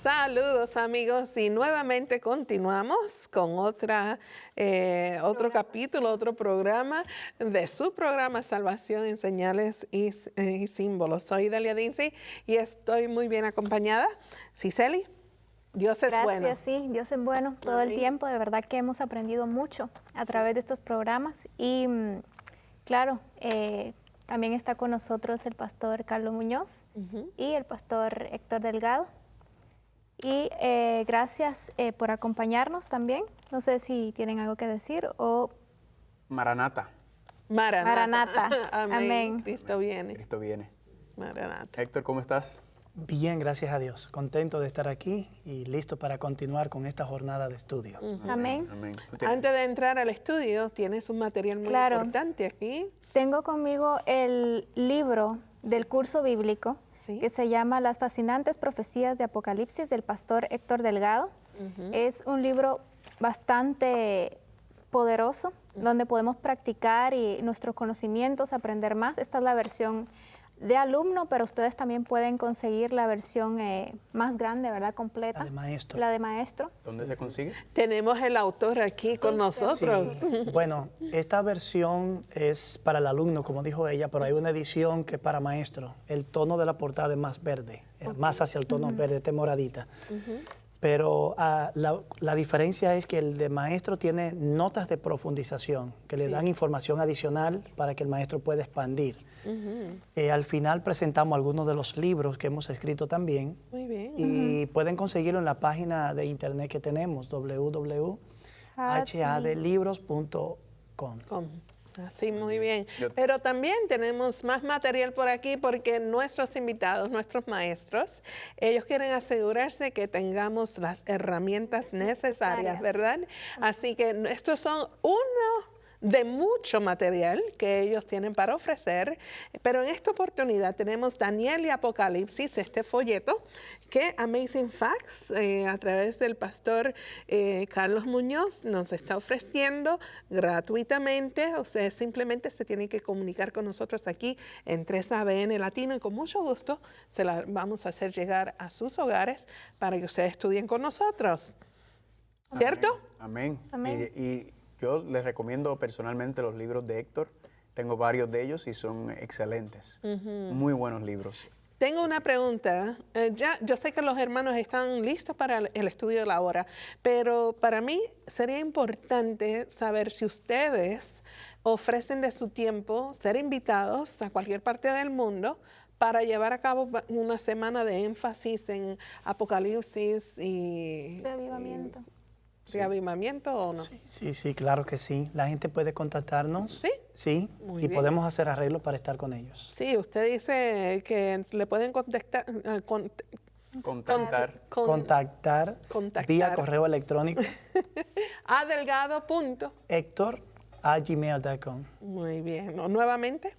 Saludos amigos y nuevamente continuamos con otro capítulo, otro programa de su programa Salvación en Señales y Símbolos. Soy Delia Dincy y estoy muy bien acompañada. Cicely, Dios es bueno. Gracias, sí, Dios es bueno todo el tiempo. De verdad que hemos aprendido mucho a través de estos programas y claro, también está con nosotros el pastor Carlos Muñoz y el pastor Héctor Delgado. Y gracias por acompañarnos también. No sé si tienen algo que decir o... Maranata. Maranata. Amén. Amén. Cristo viene. Cristo viene. Maranata. Héctor, ¿cómo estás? Bien, gracias a Dios. Contento de estar aquí y listo para continuar con esta jornada de estudio. Amén. Amén. Antes de entrar al estudio, tienes un material muy importante aquí. Tengo conmigo el libro del curso bíblico que se llama Las fascinantes profecías de Apocalipsis del pastor Héctor Delgado. Es un libro bastante poderoso donde podemos practicar y nuestros conocimientos, aprender más. Esta es la versión de alumno, pero ustedes también pueden conseguir la versión más grande, ¿verdad? Completa. La de maestro. La de maestro. ¿Dónde se consigue? Tenemos el autor aquí con nosotros. Sí. Bueno, esta versión es para el alumno, como dijo ella, pero hay una edición que es para maestro. El tono de la portada es más verde, más hacia el tono verde, moradita. Pero la diferencia es que el de maestro tiene notas de profundización que le dan información adicional para que el maestro pueda expandir. Al final presentamos algunos de los libros que hemos escrito también. Muy bien. Y pueden conseguirlo en la página de internet que tenemos, www.hadlibros.com. Así, muy bien. Pero también tenemos más material por aquí porque nuestros invitados, nuestros maestros, ellos quieren asegurarse que tengamos las herramientas necesarias, ¿verdad? Así que estos son de mucho material que ellos tienen para ofrecer, pero en esta oportunidad tenemos Daniel y Apocalipsis, este folleto que Amazing Facts a través del pastor Carlos Muñoz nos está ofreciendo gratuitamente. Ustedes simplemente se tienen que comunicar con nosotros aquí en 3ABN Latino y con mucho gusto se la vamos a hacer llegar a sus hogares para que ustedes estudien con nosotros. ¿Cierto? Amén. Amén. Y yo les recomiendo personalmente los libros de Héctor. Tengo varios de ellos y son excelentes. Muy buenos libros. Tengo una pregunta. Yo sé que los hermanos están listos para el estudio de la hora, pero para mí sería importante saber si ustedes ofrecen de su tiempo ser invitados a cualquier parte del mundo para llevar a cabo una semana de énfasis en Apocalipsis y... Reavivamiento. ¿Reavivamiento o no? Sí, claro que sí. La gente puede contactarnos. ¿Sí? Sí, Muy y bien. podemos hacer arreglos para estar con ellos. Sí, usted dice que le pueden contactar, Contactar vía correo electrónico Héctor@gmail.com. Muy bien. Nuevamente.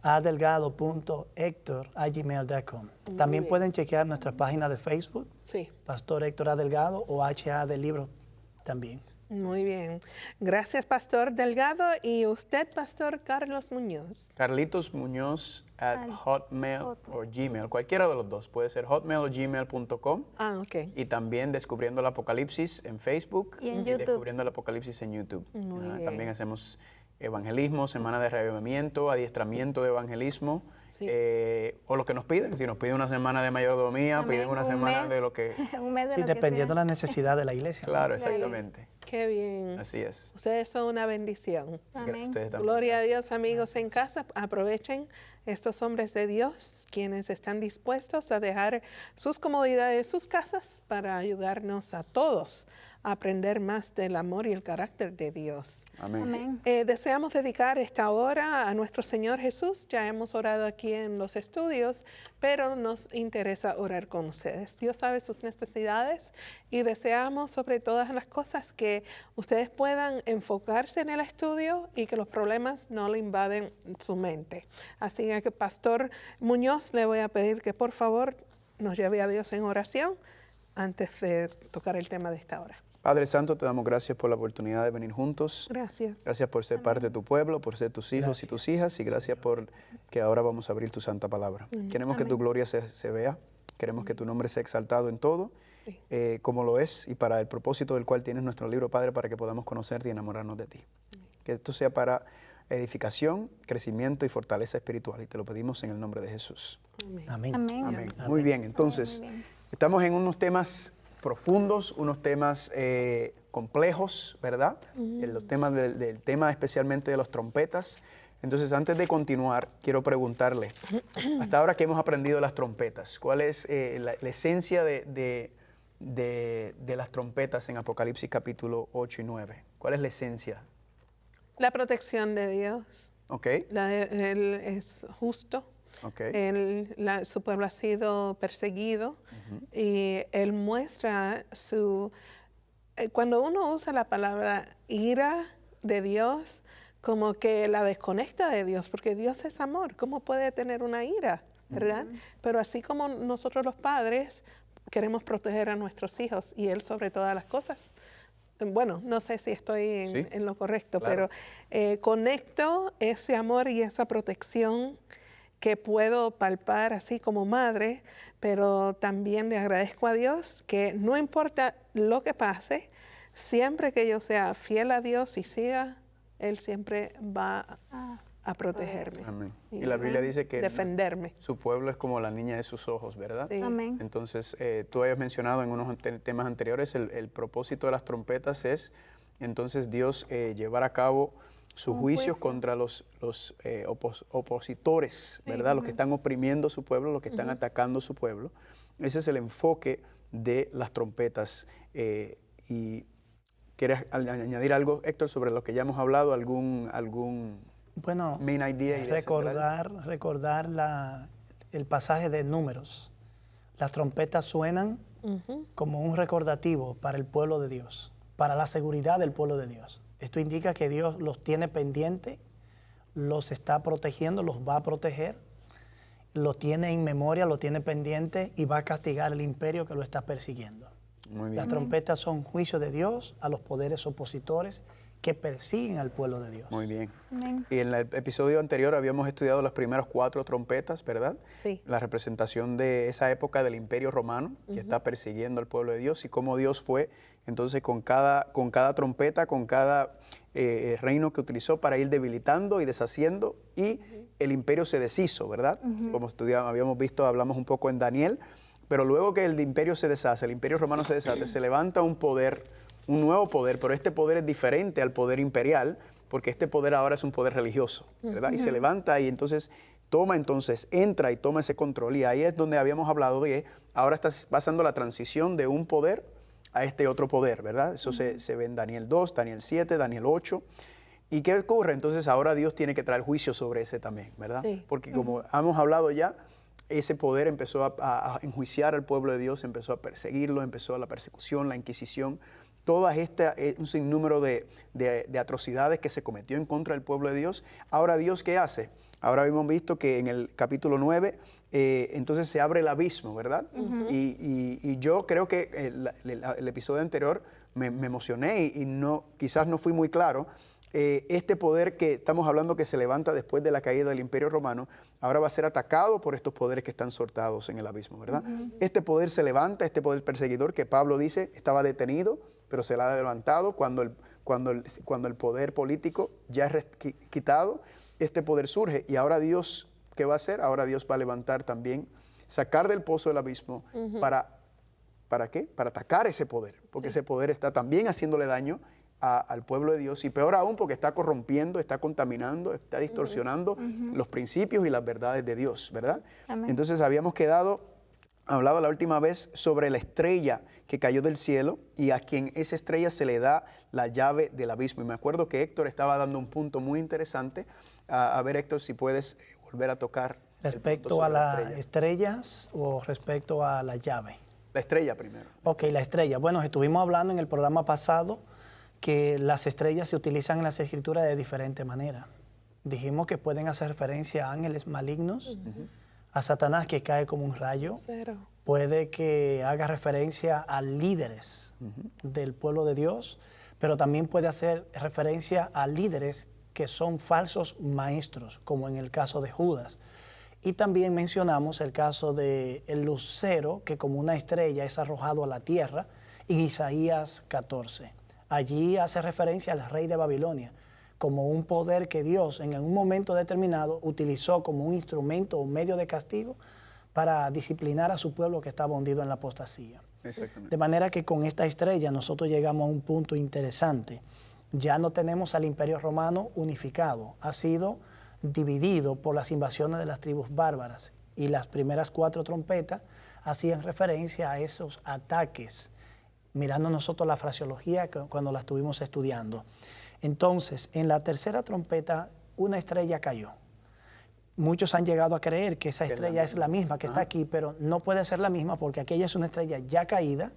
adelgado.hector@gmail.com. También bien. pueden chequear nuestra página de Facebook, Sí. Pastor Héctor A. Delgado, o HA de Libros también. Muy bien. Gracias, Pastor Delgado. Y usted, Pastor Carlos Muñoz. Carlitos Muñoz @hotmail o Gmail. Cualquiera de los dos. Puede ser hotmail o gmail.com. Ah, ok. Y también Descubriendo el Apocalipsis en Facebook. Y en YouTube. Descubriendo el Apocalipsis en YouTube. Muy bien. También hacemos evangelismo, semana de reavivamiento, adiestramiento de evangelismo, Sí. o lo que nos piden. Si nos piden una semana de mayordomía, Amén. piden una Un semana mes. de lo que... Un mes de Sí, lo que dependiendo de sea. la necesidad de la iglesia. Claro, exactamente. Qué bien. Así es. Ustedes son una bendición. Amén. Ustedes también. Gloria a Dios, amigos en casa. Aprovechen estos hombres de Dios, quienes están dispuestos a dejar sus comodidades, sus casas, para ayudarnos a todos a aprender más del amor y el carácter de Dios. Amén. Amén. Deseamos dedicar esta hora a nuestro Señor Jesús. Ya hemos orado aquí en los estudios, pero nos interesa orar con ustedes. Dios sabe sus necesidades y deseamos sobre todas las cosas que ustedes puedan enfocarse en el estudio y que los problemas no le invaden su mente. Así que, Pastor Muñoz, le voy a pedir que por favor nos lleve a Dios en oración antes de tocar el tema de esta hora. Padre Santo, te damos gracias por la oportunidad de venir juntos. Gracias. Gracias por ser parte de tu pueblo, por ser tus hijos y tus hijas, y gracias por que ahora vamos a abrir tu santa palabra. Queremos que tu gloria se vea, queremos que tu nombre sea exaltado en todo, como lo es y para el propósito del cual tienes nuestro libro, Padre, para que podamos conocerte y enamorarnos de ti. Que esto sea para edificación, crecimiento y fortaleza espiritual. Y te lo pedimos en el nombre de Jesús. Amén. Amén. Amén. Muy bien, entonces, Muy bien. estamos en unos temas profundos, unos temas complejos, ¿verdad? En los temas del tema especialmente de las trompetas. Entonces, antes de continuar, quiero preguntarle, hasta ahora que hemos aprendido las trompetas, ¿cuál es la esencia de las trompetas en Apocalipsis capítulo 8 y 9? ¿Cuál es la esencia? La protección de Dios. ¿Ok? Él es justo. Ok. Su pueblo ha sido perseguido y Él muestra su... Cuando uno usa la palabra ira de Dios, como que la desconecta de Dios, porque Dios es amor. ¿Cómo puede tener una ira? ¿Verdad? Pero así como nosotros los padres queremos proteger a nuestros hijos y Él sobre todas las cosas. Bueno, no sé si estoy en lo correcto, claro. pero conecto ese amor y esa protección que puedo palpar así como madre, pero también le agradezco a Dios que no importa lo que pase, siempre que yo sea fiel a Dios y siga, Él siempre va a protegerme. Amén. Y la Biblia dice que defenderme. su pueblo es como la niña de sus ojos, ¿verdad? Sí. Amén. Entonces, tú habías mencionado en unos temas anteriores, el propósito de las trompetas es, entonces, Dios llevar a cabo sus juicios contra los opositores, ¿verdad? Los que están oprimiendo su pueblo, los que están atacando su pueblo. Ese es el enfoque de las trompetas. ¿Y quieres añadir algo, Héctor, sobre lo que ya hemos hablado? ¿Algún Bueno, main idea? recordar el pasaje de Números. Las trompetas suenan como un recordativo para el pueblo de Dios, para la seguridad del pueblo de Dios. Esto indica que Dios los tiene pendiente, los está protegiendo, los va a proteger, los tiene en memoria, los tiene pendiente y va a castigar el imperio que lo está persiguiendo. Muy bien. Las trompetas son juicio de Dios a los poderes opositores que persiguen al pueblo de Dios. Muy bien. Amén. Y en el episodio anterior habíamos estudiado las primeras 4 trompetas, ¿verdad? Sí. La representación de esa época del Imperio Romano que está persiguiendo al pueblo de Dios y cómo Dios fue entonces con cada trompeta, con cada reino que utilizó para ir debilitando y deshaciendo y el imperio se deshizo, ¿verdad? Como habíamos visto, hablamos un poco en Daniel, pero luego que el imperio se deshace, el Imperio Romano se deshace, se levanta un poder, un nuevo poder, pero este poder es diferente al poder imperial, porque este poder ahora es un poder religioso, ¿verdad? Y se levanta y entonces entra y toma ese control. Y ahí es donde habíamos hablado de que ahora está pasando la transición de un poder a este otro poder, ¿verdad? Eso se ve en Daniel 2, Daniel 7, Daniel 8. ¿Y qué ocurre? Entonces ahora Dios tiene que traer juicio sobre ese también, ¿verdad? Sí. Porque como hemos hablado ya, ese poder empezó a enjuiciar al pueblo de Dios, empezó a perseguirlo, empezó la persecución, la Inquisición, un sinnúmero de atrocidades que se cometió en contra del pueblo de Dios. Ahora Dios, ¿qué hace? Ahora hemos visto que en el capítulo 9, entonces se abre el abismo, ¿verdad? Y yo creo que el episodio anterior me emocioné y quizás no fui muy claro. Este poder que estamos hablando que se levanta después de la caída del Imperio Romano, ahora va a ser atacado por estos poderes que están sortados en el abismo, ¿verdad? Este poder se levanta, este poder perseguidor que Pablo dice estaba detenido, pero se le ha levantado cuando el poder político ya es quitado, este poder surge y ahora Dios, ¿qué va a hacer? Ahora Dios va a levantar también, sacar del pozo del abismo ¿para qué? Para atacar ese poder, porque ese poder está también haciéndole daño al pueblo de Dios y peor aún porque está corrompiendo, está contaminando, está distorsionando los principios y las verdades de Dios, ¿verdad? Amén. Entonces habíamos hablado la última vez sobre la estrella que cayó del cielo y a quien esa estrella se le da la llave del abismo. Y me acuerdo que Héctor estaba dando un punto muy interesante. A ver, Héctor, si puedes volver a tocar. ¿Respecto a las estrellas o respecto a la llave? La estrella primero. Ok, la estrella. Bueno, estuvimos hablando en el programa pasado que las estrellas se utilizan en las escrituras de diferente manera. Dijimos que pueden hacer referencia a ángeles malignos, a Satanás que cae como un rayo. Puede que haga referencia a líderes del pueblo de Dios, pero también puede hacer referencia a líderes que son falsos maestros, como en el caso de Judas. Y también mencionamos el caso del lucero, que como una estrella es arrojado a la tierra, en Isaías 14. Allí hace referencia al rey de Babilonia, como un poder que Dios en un momento determinado utilizó como un instrumento o medio de castigo para disciplinar a su pueblo que estaba hundido en la apostasía. Exactamente. De manera que con esta estrella nosotros llegamos a un punto interesante. Ya no tenemos al Imperio Romano unificado, ha sido dividido por las invasiones de las tribus bárbaras, y las primeras 4 trompetas hacían referencia a esos ataques, mirando nosotros la fraseología cuando la estuvimos estudiando. Entonces, en la tercera trompeta, una estrella cayó. Muchos han llegado a creer que esa estrella es la misma que está aquí, pero no puede ser la misma porque aquella es una estrella ya caída,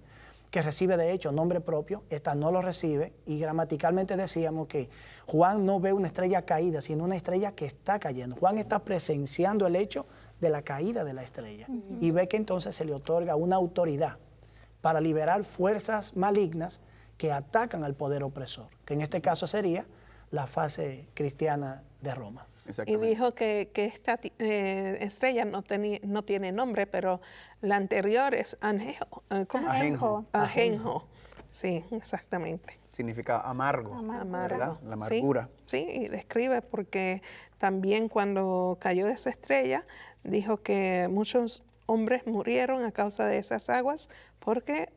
que recibe de hecho nombre propio, esta no lo recibe, y gramaticalmente decíamos que Juan no ve una estrella caída, sino una estrella que está cayendo. Juan está presenciando el hecho de la caída de la estrella y ve que entonces se le otorga una autoridad para liberar fuerzas malignas que atacan al poder opresor, que en este caso sería la fase cristiana de Roma. Y dijo que esta estrella no tiene nombre, pero la anterior es Ajenjo. ¿Cómo es? Ajenjo. Ajenjo. Sí, exactamente. Significa amargo, Amargo. ¿verdad? La amargura. Sí, y describe porque también cuando cayó esa estrella, dijo que muchos hombres murieron a causa de esas aguas porque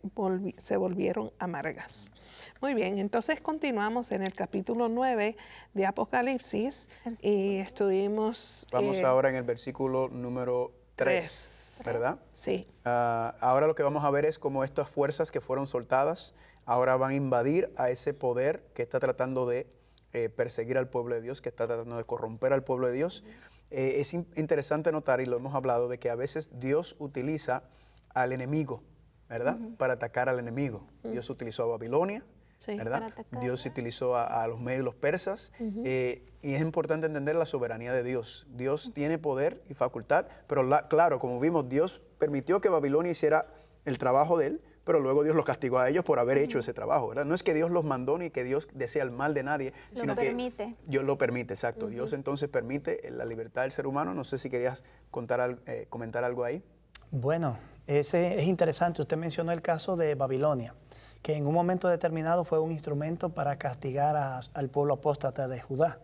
se volvieron amargas. Muy bien, entonces continuamos en el capítulo 9 de Apocalipsis y estuvimos... Vamos ahora en el versículo número 3, ¿verdad? Sí. Ahora lo que vamos a ver es cómo estas fuerzas que fueron soltadas ahora van a invadir a ese poder que está tratando de perseguir al pueblo de Dios, que está tratando de corromper al pueblo de Dios. Es interesante notar, y lo hemos hablado, de que a veces Dios utiliza al enemigo, ¿verdad? Para atacar al enemigo. Dios utilizó a Babilonia, ¿verdad? Dios utilizó a los medios, los persas, y es importante entender la soberanía de Dios. Dios tiene poder y facultad, pero claro, como vimos, Dios permitió que Babilonia hiciera el trabajo de él, pero luego Dios los castigó a ellos por haber hecho ese trabajo, ¿verdad? No es que Dios los mandó ni que Dios desea el mal de nadie, sino que Dios lo permite, exacto. Dios entonces permite la libertad del ser humano. No sé si querías comentar algo ahí. Bueno, es interesante. Usted mencionó el caso de Babilonia, que en un momento determinado fue un instrumento para castigar al pueblo apóstata de Judá.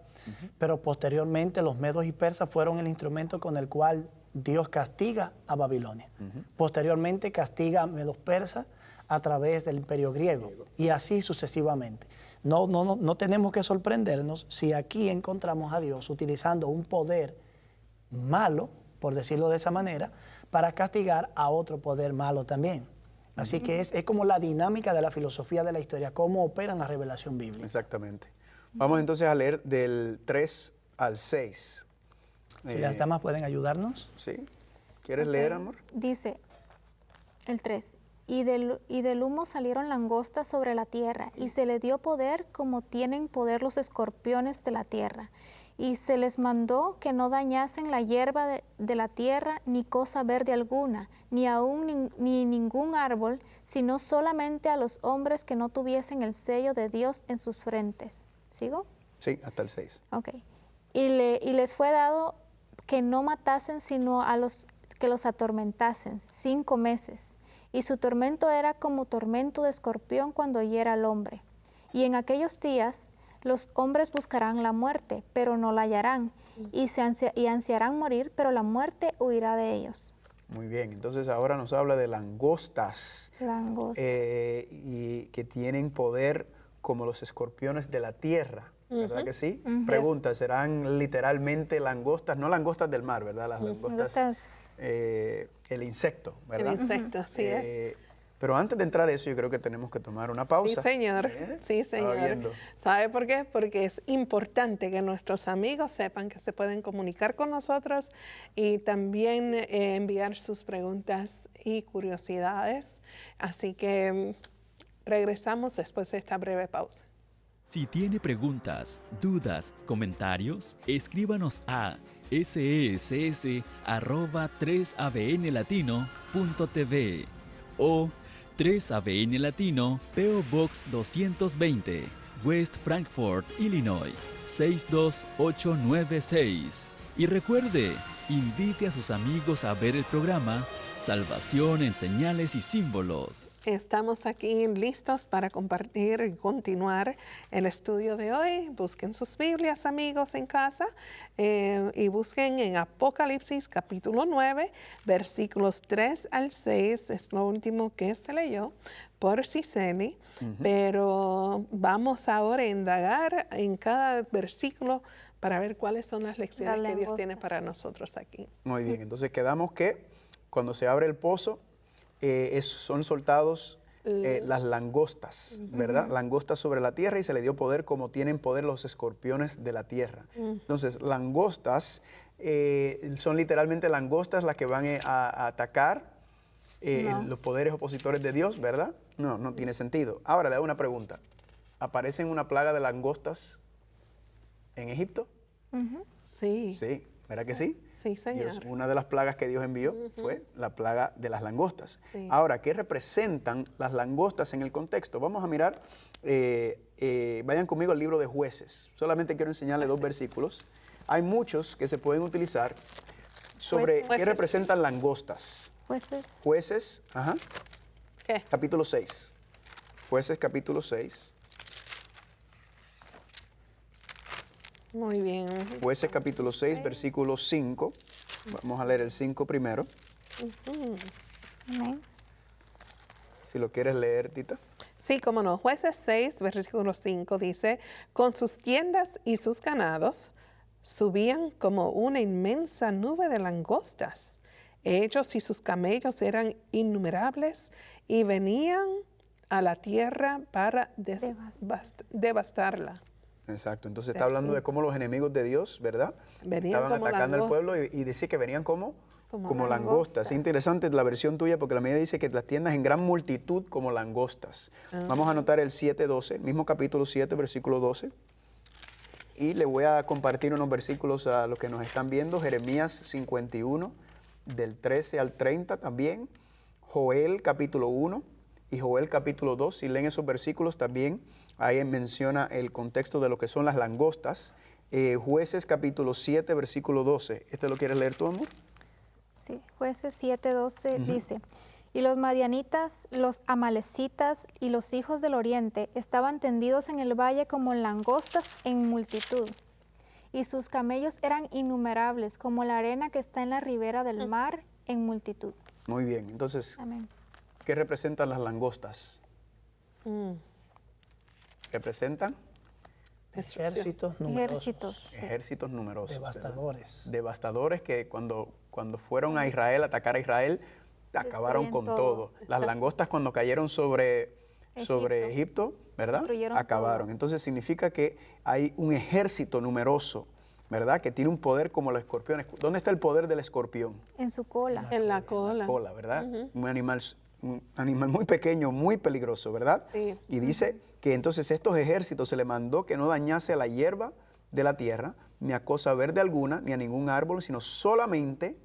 Pero posteriormente los medos y persas fueron el instrumento con el cual Dios castiga a Babilonia. Posteriormente castiga a medos persas a través del imperio griego y así sucesivamente. No tenemos que sorprendernos si aquí encontramos a Dios utilizando un poder malo, por decirlo de esa manera, para castigar a otro poder malo también. Así que es como la dinámica de la filosofía de la historia, cómo opera la revelación bíblica. Exactamente. Vamos entonces a leer del 3 al 6. Si las damas pueden ayudarnos. Sí. ¿Quieres leer, amor? Dice el 3. Y del humo salieron langostas sobre la tierra, y se le dio poder como tienen poder los escorpiones de la tierra. Y se les mandó que no dañasen la hierba de la tierra, ni cosa verde alguna, ni aún ni ningún árbol, sino solamente a los hombres que no tuviesen el sello de Dios en sus frentes. ¿Sigo? Sí, hasta el 6. Ok. Y les fue dado que no matasen, sino a los que los atormentasen 5 meses. Y su tormento era como tormento de escorpión cuando hiera al hombre. Y en aquellos días los hombres buscarán la muerte, pero no la hallarán, y ansiarán morir, pero la muerte huirá de ellos. Muy bien, entonces ahora nos habla de langostas. Langostas. Y que tienen poder como los escorpiones de la tierra, ¿verdad que sí? Pregunta, ¿serán literalmente langostas? No langostas del mar, ¿verdad? Las langostas, el insecto, ¿verdad? El insecto, así es. Pero antes de entrar a eso, yo creo que tenemos que tomar una pausa. Sí, señor. Sí, señor. ¿Sabe por qué? Porque es importante que nuestros amigos sepan que se pueden comunicar con nosotros y también enviar sus preguntas y curiosidades. Así que regresamos después de esta breve pausa. Si tiene preguntas, dudas, comentarios, escríbanos a ses@3abnlatino.tv o 3ABN Latino, P.O. Box 220, West Frankfort, Illinois, 62896. Y recuerde, invite a sus amigos a ver el programa Salvación en Señales y Símbolos. Estamos aquí listos para compartir y continuar el estudio de hoy. Busquen sus Biblias, amigos, en casa y busquen en Apocalipsis capítulo 9, versículos 3 al 6. Es lo último que se leyó por Cicely, pero vamos ahora a indagar en cada versículo para ver cuáles son las lecciones que Dios tiene para nosotros aquí. Muy bien, entonces quedamos que cuando se abre el pozo son soltados las langostas, ¿verdad? Langostas sobre la tierra, y se le dio poder como tienen poder los escorpiones de la tierra. Entonces, langostas son literalmente langostas las que van a atacar los poderes opositores de Dios, ¿verdad? No tiene sentido. Ahora le hago una pregunta. ¿Aparece una plaga de langostas en Egipto? Sí. Sí, ¿verdad que sí? Sí, señor. Una de las plagas que Dios envió fue la plaga de las langostas. Sí. Ahora, ¿qué representan las langostas en el contexto? Vamos a mirar, vayan conmigo al libro de Jueces. Solamente quiero enseñarle dos versículos. Hay muchos que se pueden utilizar sobre qué representan langostas. Jueces. Jueces, ¿Qué? capítulo 6. Jueces, capítulo 6. Muy bien. Jueces, capítulo 6, versículo 5. Vamos a leer el 5 primero. Amén. Si lo quieres leer, Tita. Sí, cómo no. Jueces 6, versículo 5 dice, con sus tiendas y sus ganados subían como una inmensa nube de langostas. Ellos y sus camellos eran innumerables y venían a la tierra para devastarla. Exacto, entonces está hablando de cómo los enemigos de Dios, ¿verdad? Venían estaban como atacando al langostas. pueblo y dice que venían como langostas. langostas. Es interesante la versión tuya porque la mía dice que las tiendas en gran multitud como langostas. Vamos a anotar el 7:12, el mismo capítulo 7, versículo 12. Y le voy a compartir unos versículos a los que nos están viendo. Jeremías 51, del 13 al 30 también. Joel capítulo 1 y Joel capítulo 2. Si leen esos versículos también, ahí menciona el contexto de lo que son las langostas. Jueces capítulo 7, versículo 12. ¿Este lo quieres leer tú, amor? Sí, Jueces 7:12 dice, y los madianitas, los amalecitas y los hijos del oriente estaban tendidos en el valle como langostas en multitud, y sus camellos eran innumerables como la arena que está en la ribera del mar en multitud. Muy bien, entonces, Amén. ¿qué representan las langostas? Representan Ejércitos numerosos. Ejércitos. Sí. ejércitos numerosos. Devastadores. ¿Verdad? Devastadores que cuando fueron a Israel, a atacar a Israel, acabaron Destruyen con todo. todo. Las langostas cuando cayeron sobre Egipto, ¿verdad? Destruyeron Acabaron. todo. Entonces significa que hay un ejército numeroso, ¿verdad? Que tiene un poder como los escorpiones. ¿Dónde está el poder del escorpión? En su cola. En la cola. Cola, ¿verdad? Un animal muy pequeño, muy peligroso, ¿verdad? Sí. Y dice que entonces estos ejércitos se le mandó que no dañase a la hierba de la tierra, ni a cosa verde alguna, ni a ningún árbol, sino solamente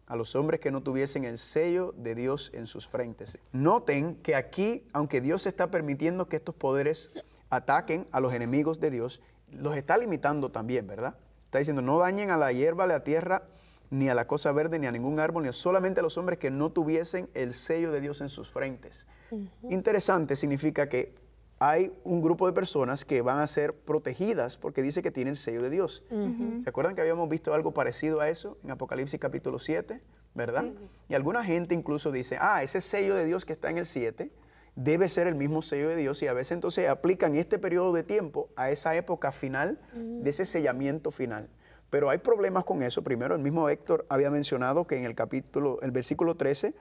a los hombres que no tuviesen el sello de Dios en sus frentes. Noten que aquí, aunque Dios está permitiendo que estos poderes ataquen a los enemigos de Dios, los está limitando también, ¿verdad? Está diciendo, no dañen a la hierba, a la tierra, ni a la cosa verde, ni a ningún árbol, ni solamente a los hombres que no tuviesen el sello de Dios en sus frentes. Interesante, significa que hay un grupo de personas que van a ser protegidas porque dice que tienen el sello de Dios. ¿Se acuerdan que habíamos visto algo parecido a eso en Apocalipsis capítulo 7? ¿Verdad? Sí. Y alguna gente incluso dice, ese sello de Dios que está en el 7 debe ser el mismo sello de Dios, y a veces entonces aplican este periodo de tiempo a esa época final, de ese sellamiento final. Pero hay problemas con eso. Primero, el mismo Héctor había mencionado que en el versículo 13,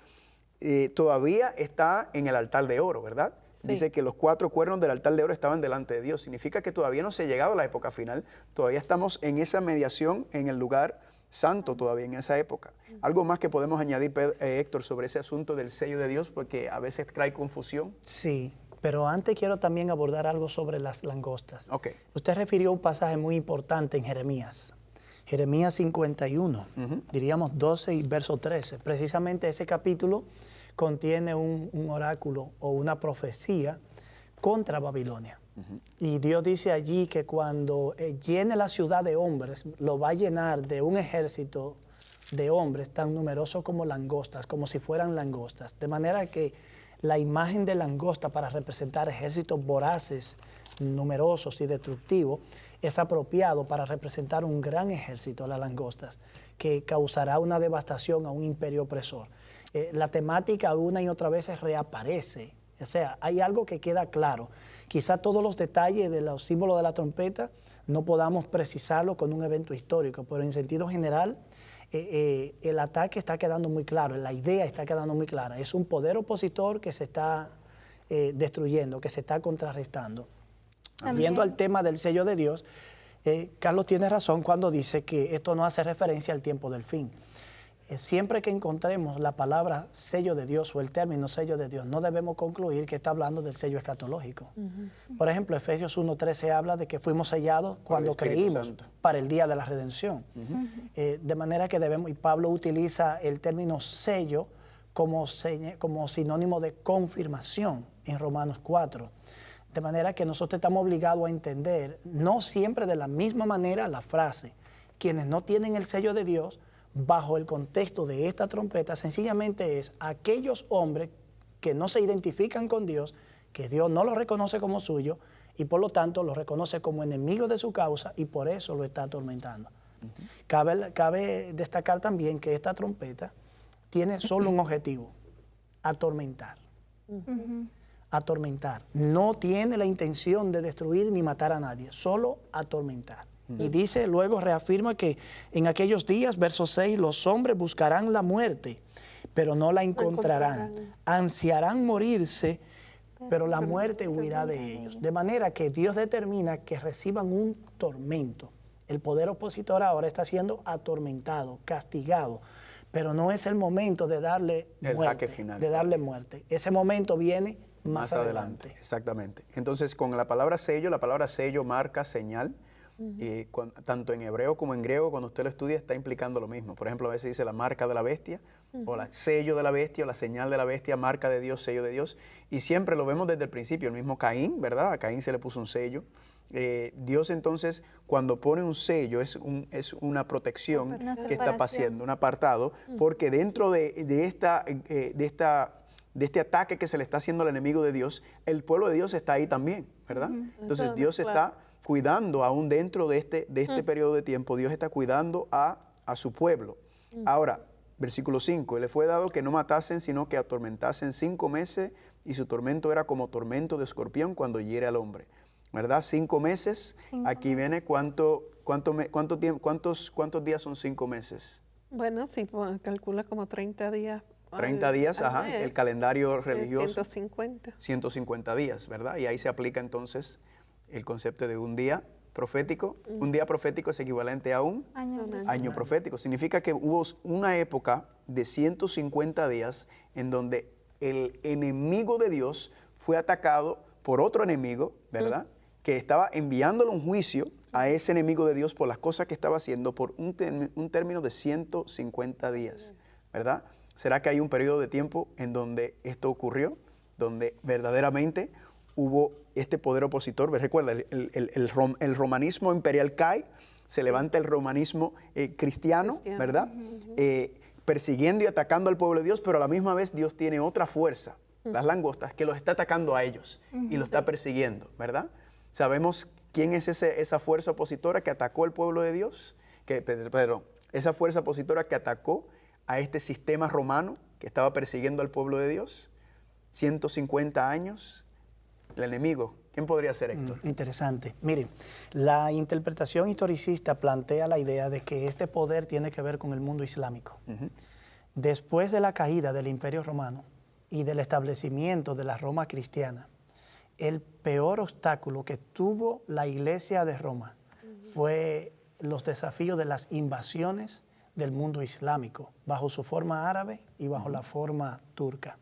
todavía está en el altar de oro, ¿verdad? Sí. Dice que los 4 cuernos del altar de oro estaban delante de Dios. Significa que todavía no se ha llegado a la época final. Todavía estamos en esa mediación en el lugar santo, todavía en esa época. Algo más que podemos añadir, Héctor, sobre ese asunto del sello de Dios, porque a veces trae confusión. Sí, pero antes quiero también abordar algo sobre las langostas. Ok. Usted refirió a un pasaje muy importante en Jeremías. Jeremías 51, diríamos 12 y verso 13. Precisamente ese capítulo contiene un oráculo o una profecía contra Babilonia. Y Dios dice allí que cuando llene la ciudad de hombres, lo va a llenar de un ejército de hombres tan numerosos como langostas, como si fueran langostas. De manera que la imagen de langosta para representar ejércitos voraces, numerosos y destructivos, es apropiado para representar un gran ejército, las langostas, que causará una devastación a un imperio opresor. La temática una y otra vez reaparece. O sea, hay algo que queda claro. Quizá todos los detalles de los símbolos de la trompeta no podamos precisarlo con un evento histórico, pero en sentido general, el ataque está quedando muy claro, la idea está quedando muy clara. Es un poder opositor que se está destruyendo, que se está contrarrestando. Viendo al tema del sello de Dios, Carlos tiene razón cuando dice que esto no hace referencia al tiempo del fin. Siempre que encontremos la palabra sello de Dios o el término sello de Dios, no debemos concluir que está hablando del sello escatológico. Por ejemplo, Efesios 1:13 habla de que fuimos sellados cuando creímos para el día de la redención. De manera que debemos, y Pablo utiliza el término sello como sinónimo de confirmación en Romanos 4. De manera que nosotros estamos obligados a entender, no siempre de la misma manera, la frase, quienes no tienen el sello de Dios, bajo el contexto de esta trompeta, sencillamente es aquellos hombres que no se identifican con Dios, que Dios no los reconoce como suyo y por lo tanto los reconoce como enemigos de su causa y por eso lo está atormentando. Cabe destacar también que esta trompeta tiene solo un objetivo: atormentar. Atormentar. No tiene la intención de destruir ni matar a nadie, solo atormentar. Y dice, luego reafirma que en aquellos días, verso 6, los hombres buscarán la muerte, pero no la encontrarán. Ansiarán morirse, pero la muerte huirá de ellos. De manera que Dios determina que reciban un tormento. El poder opositor ahora está siendo atormentado, castigado, pero no es el momento de darle muerte, de darle muerte. Ese momento viene más adelante. Exactamente. Entonces, con la palabra sello marca, señal. Tanto en hebreo como en griego, cuando usted lo estudia, está implicando lo mismo. Por ejemplo, a veces dice la marca de la bestia, o el sello de la bestia, o la señal de la bestia, marca de Dios, sello de Dios. Y siempre lo vemos desde el principio. El mismo Caín, ¿verdad? A Caín se le puso un sello. Dios entonces, cuando pone un sello, es una protección que está haciendo, un apartado, porque dentro de este ataque que se le está haciendo al enemigo de Dios, el pueblo de Dios está ahí también, ¿verdad? Entonces Dios está cuidando, aún dentro de este periodo de tiempo, Dios está cuidando a su pueblo. Ahora, versículo 5, le fue dado que no matasen, sino que atormentasen 5 meses, y su tormento era como tormento de escorpión cuando hiere al hombre. ¿Verdad? 5 meses. Aquí viene cuántos días son 5 meses. Bueno, si calcula como 30 días. 30 días, ajá, mes, el calendario religioso. 150. 150 días, ¿verdad? Y ahí se aplica entonces el concepto de un día profético. Un día profético es equivalente a un año profético. Significa que hubo una época de 150 días en donde el enemigo de Dios fue atacado por otro enemigo, ¿verdad? Que estaba enviándole un juicio a ese enemigo de Dios por las cosas que estaba haciendo por un término de 150 días, ¿verdad? ¿Será que hay un periodo de tiempo en donde esto ocurrió? Donde verdaderamente hubo este poder opositor. Recuerda, el romanismo imperial cae, se levanta el romanismo cristiano, ¿verdad? Persiguiendo y atacando al pueblo de Dios, pero a la misma vez Dios tiene otra fuerza, las langostas, que los está atacando a ellos y los está persiguiendo, ¿verdad? ¿Sabemos quién es esa fuerza opositora que atacó al pueblo de Dios? Esa fuerza opositora que atacó a este sistema romano que estaba persiguiendo al pueblo de Dios. 150 años, el enemigo. ¿Quién podría ser, Héctor? Interesante. Miren, la interpretación historicista plantea la idea de que este poder tiene que ver con el mundo islámico. Después de la caída del Imperio Romano y del establecimiento de la Roma cristiana, el peor obstáculo que tuvo la Iglesia de Roma fue los desafíos de las invasiones del mundo islámico, bajo su forma árabe y bajo la forma turca.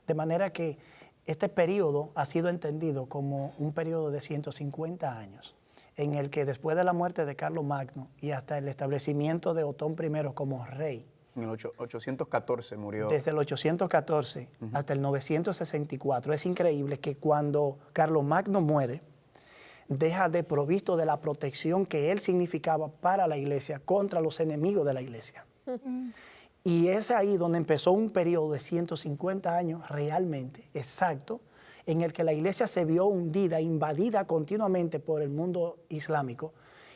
De manera que este periodo ha sido entendido como un periodo de 150 años, en el que después de la muerte de Carlos Magno y hasta el establecimiento de Otón I como rey, En el 814 murió. Desde el 814 hasta el 964. Es increíble que cuando Carlomagno muere, deja de provisto de la protección que él significaba para la iglesia contra los enemigos de la iglesia. Y es ahí donde empezó un periodo de 150 años realmente exacto, en el que la iglesia se vio hundida, invadida continuamente por el mundo islámico,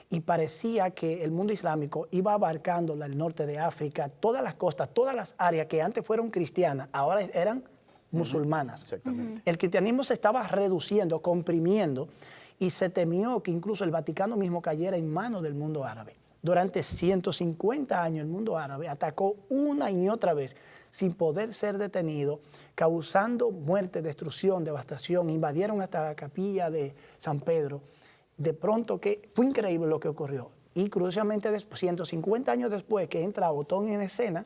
y parecía que el mundo islámico iba abarcando el norte de África, todas las costas, todas las áreas que antes fueron cristianas, ahora eran musulmanas. Exactamente. El cristianismo se estaba reduciendo, comprimiendo, y se temió que incluso el Vaticano mismo cayera en manos del mundo árabe. Durante 150 años el mundo árabe atacó una y otra vez sin poder ser detenido, causando muerte, destrucción, devastación. Invadieron hasta la capilla de San Pedro. De pronto que fue increíble lo que ocurrió. Y curiosamente, 150 años después que entra Otón en escena,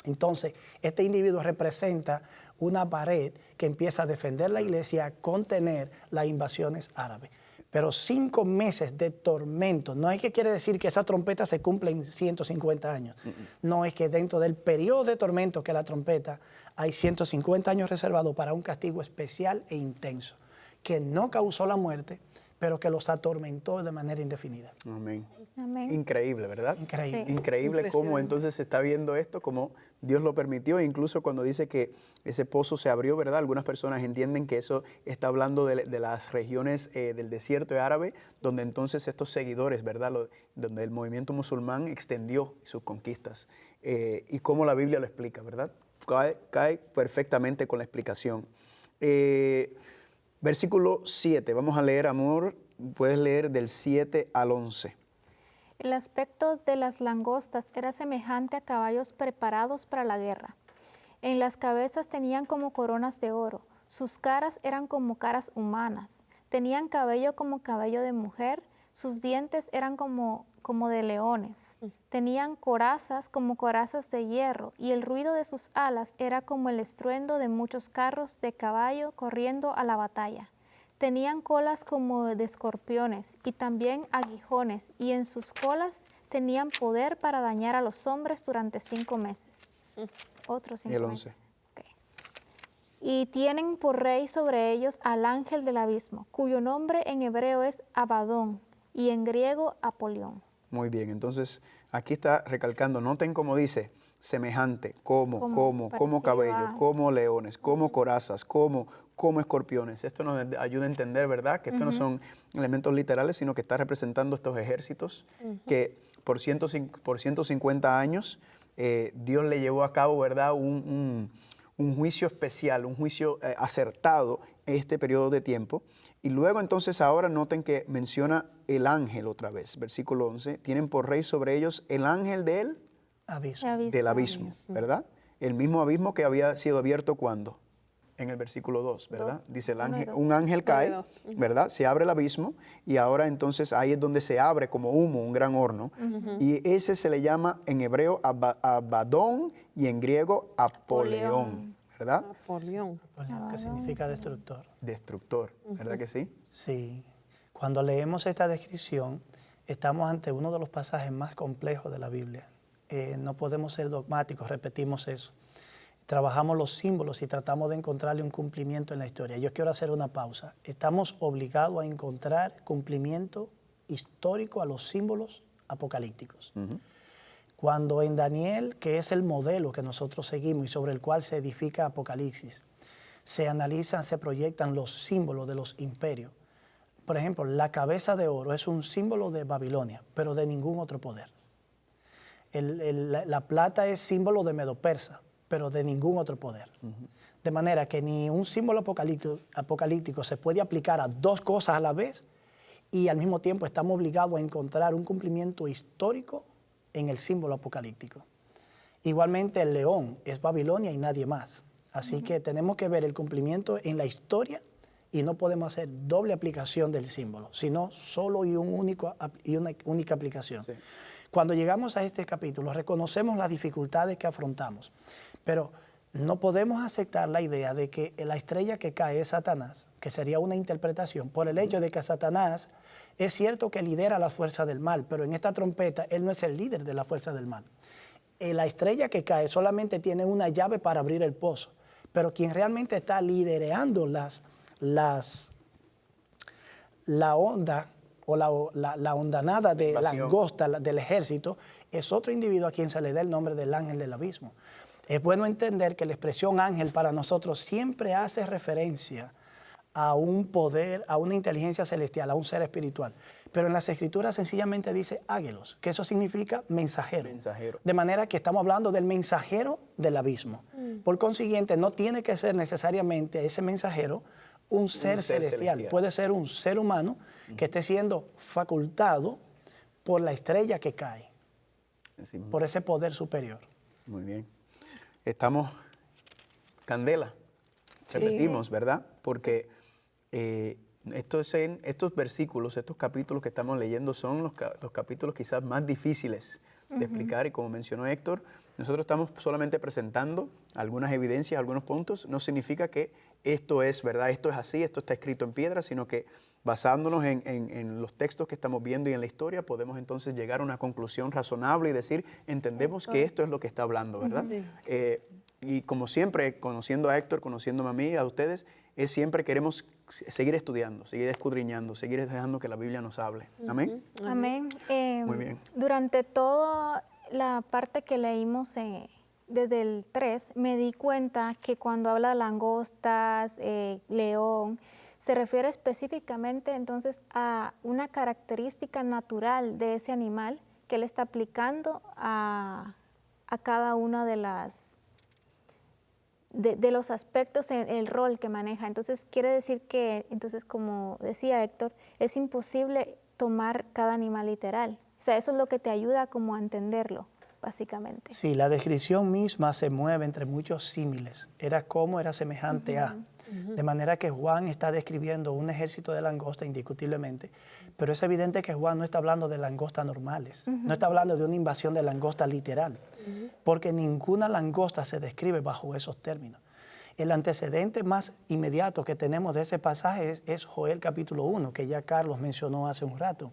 entonces este individuo representa una pared que empieza a defender la iglesia, a contener las invasiones árabes. Pero 5 meses de tormento, no es que quiere decir que esa trompeta se cumple en 150 años. No, es que dentro del periodo de tormento que la trompeta hay 150 años reservados para un castigo especial e intenso, que no causó la muerte, pero que los atormentó de manera indefinida. Amén. Amén. Increíble, ¿verdad? Increíble. Sí. Increíble cómo entonces se está viendo esto, cómo Dios lo permitió. Incluso cuando dice que ese pozo se abrió, ¿verdad? Algunas personas entienden que eso está hablando de las regiones del desierto árabe, donde entonces estos seguidores, ¿verdad? Donde el movimiento musulmán extendió sus conquistas. Y cómo la Biblia lo explica, ¿verdad? Cae perfectamente con la explicación. Versículo 7, vamos a leer, amor, puedes leer del 7 al 11. El aspecto de las langostas era semejante a caballos preparados para la guerra. En las cabezas tenían como coronas de oro, sus caras eran como caras humanas, tenían cabello como cabello de mujer, sus dientes eran como de leones, tenían corazas como corazas de hierro, y el ruido de sus alas era como el estruendo de muchos carros de caballo corriendo a la batalla. Tenían colas como de escorpiones y también aguijones, y en sus colas tenían poder para dañar a los hombres durante 5 meses. Otros 5 Y el 11. meses. Okay. Y tienen por rey sobre ellos al ángel del abismo, cuyo nombre en hebreo es Abadón y en griego Apolión. Muy bien, entonces aquí está recalcando, noten cómo dice, semejante, como cabello, parecido a... como leones, como corazas, como escorpiones. Esto nos ayuda a entender, ¿verdad? Que estos no son elementos literales, sino que está representando estos ejércitos que por 150 años Dios le llevó a cabo, ¿verdad? Un juicio especial, un juicio acertado en este periodo de tiempo. Y luego entonces ahora noten que menciona el ángel otra vez, versículo 11. Tienen por rey sobre ellos el ángel del abismo, ¿verdad? El mismo abismo que había sido abierto ¿cuándo? En el versículo 2, ¿verdad? Dice el ángel, un ángel cae, ¿verdad? Se abre el abismo y ahora entonces ahí es donde se abre como humo, un gran horno. Y ese se le llama en hebreo Abadón y en griego Apolión, ¿verdad? Apolión. Que significa destructor. Destructor, ¿verdad que sí? Sí. Cuando leemos esta descripción, estamos ante uno de los pasajes más complejos de la Biblia. No podemos ser dogmáticos, repetimos eso. Trabajamos los símbolos y tratamos de encontrarle un cumplimiento en la historia. Yo quiero hacer una pausa. Estamos obligados a encontrar cumplimiento histórico a los símbolos apocalípticos. Cuando en Daniel, que es el modelo que nosotros seguimos y sobre el cual se edifica Apocalipsis, se analizan, se proyectan los símbolos de los imperios. Por ejemplo, la cabeza de oro es un símbolo de Babilonia, pero de ningún otro poder. La plata es símbolo de Medo-Persa, pero de ningún otro poder. De manera que ni un símbolo apocalíptico se puede aplicar a 2 cosas a la vez y al mismo tiempo estamos obligados a encontrar un cumplimiento histórico en el símbolo apocalíptico. Igualmente el león es Babilonia y nadie más. Así que tenemos que ver el cumplimiento en la historia y no podemos hacer doble aplicación del símbolo, sino solo y una única aplicación. Sí. Cuando llegamos a este capítulo reconocemos las dificultades que afrontamos, pero no podemos aceptar la idea de que la estrella que cae es Satanás, que sería una interpretación, por el hecho de que Satanás es cierto que lidera la fuerza del mal, pero en esta trompeta él no es el líder de la fuerza del mal. la estrella que cae solamente tiene una llave para abrir el pozo, pero quien realmente está liderando la onda o la ondanada de langosta del ejército es otro individuo a quien se le da el nombre del ángel del abismo. Es bueno entender que la expresión ángel para nosotros siempre hace referencia a un poder, a una inteligencia celestial, a un ser espiritual. Pero en las Escrituras sencillamente dice ágelos, que eso significa mensajero. De manera que estamos hablando del mensajero del abismo. Por consiguiente, no tiene que ser necesariamente ese mensajero un ser celestial. Puede ser un ser humano que esté siendo facultado por la estrella que cae, por ese poder superior. Muy bien. Estamos candela, repetimos, ¿verdad? Porque estos versículos, estos capítulos que estamos leyendo son los capítulos quizás más difíciles de explicar, y como mencionó Héctor, nosotros estamos solamente presentando algunas evidencias, algunos puntos. No significa que esto es verdad, esto es así, esto está escrito en piedra, sino que basándonos en los textos que estamos viendo y en la historia, podemos entonces llegar a una conclusión razonable y decir, entendemos que esto es lo que está hablando, ¿verdad? Sí. Y como siempre, conociendo a Héctor, conociéndome a mí, a ustedes, siempre queremos seguir estudiando, seguir escudriñando, seguir dejando que la Biblia nos hable. ¿Amén? Amén. Muy bien. Durante toda la parte que leímos desde el 3, me di cuenta que cuando habla de langostas, león, se refiere específicamente entonces a una característica natural de ese animal que él está aplicando a cada una de los aspectos en el rol que maneja. Entonces quiere decir que, entonces como decía Héctor, es imposible tomar cada animal literal. O sea, eso es lo que te ayuda como a entenderlo, básicamente. Sí, la descripción misma se mueve entre muchos símiles. Era como era semejante a. De manera que Juan está describiendo un ejército de langosta indiscutiblemente, pero es evidente que Juan no está hablando de langostas normales, no está hablando de una invasión de langosta literal, porque ninguna langosta se describe bajo esos términos. El antecedente más inmediato que tenemos de ese pasaje es Joel capítulo 1, que ya Carlos mencionó hace un rato.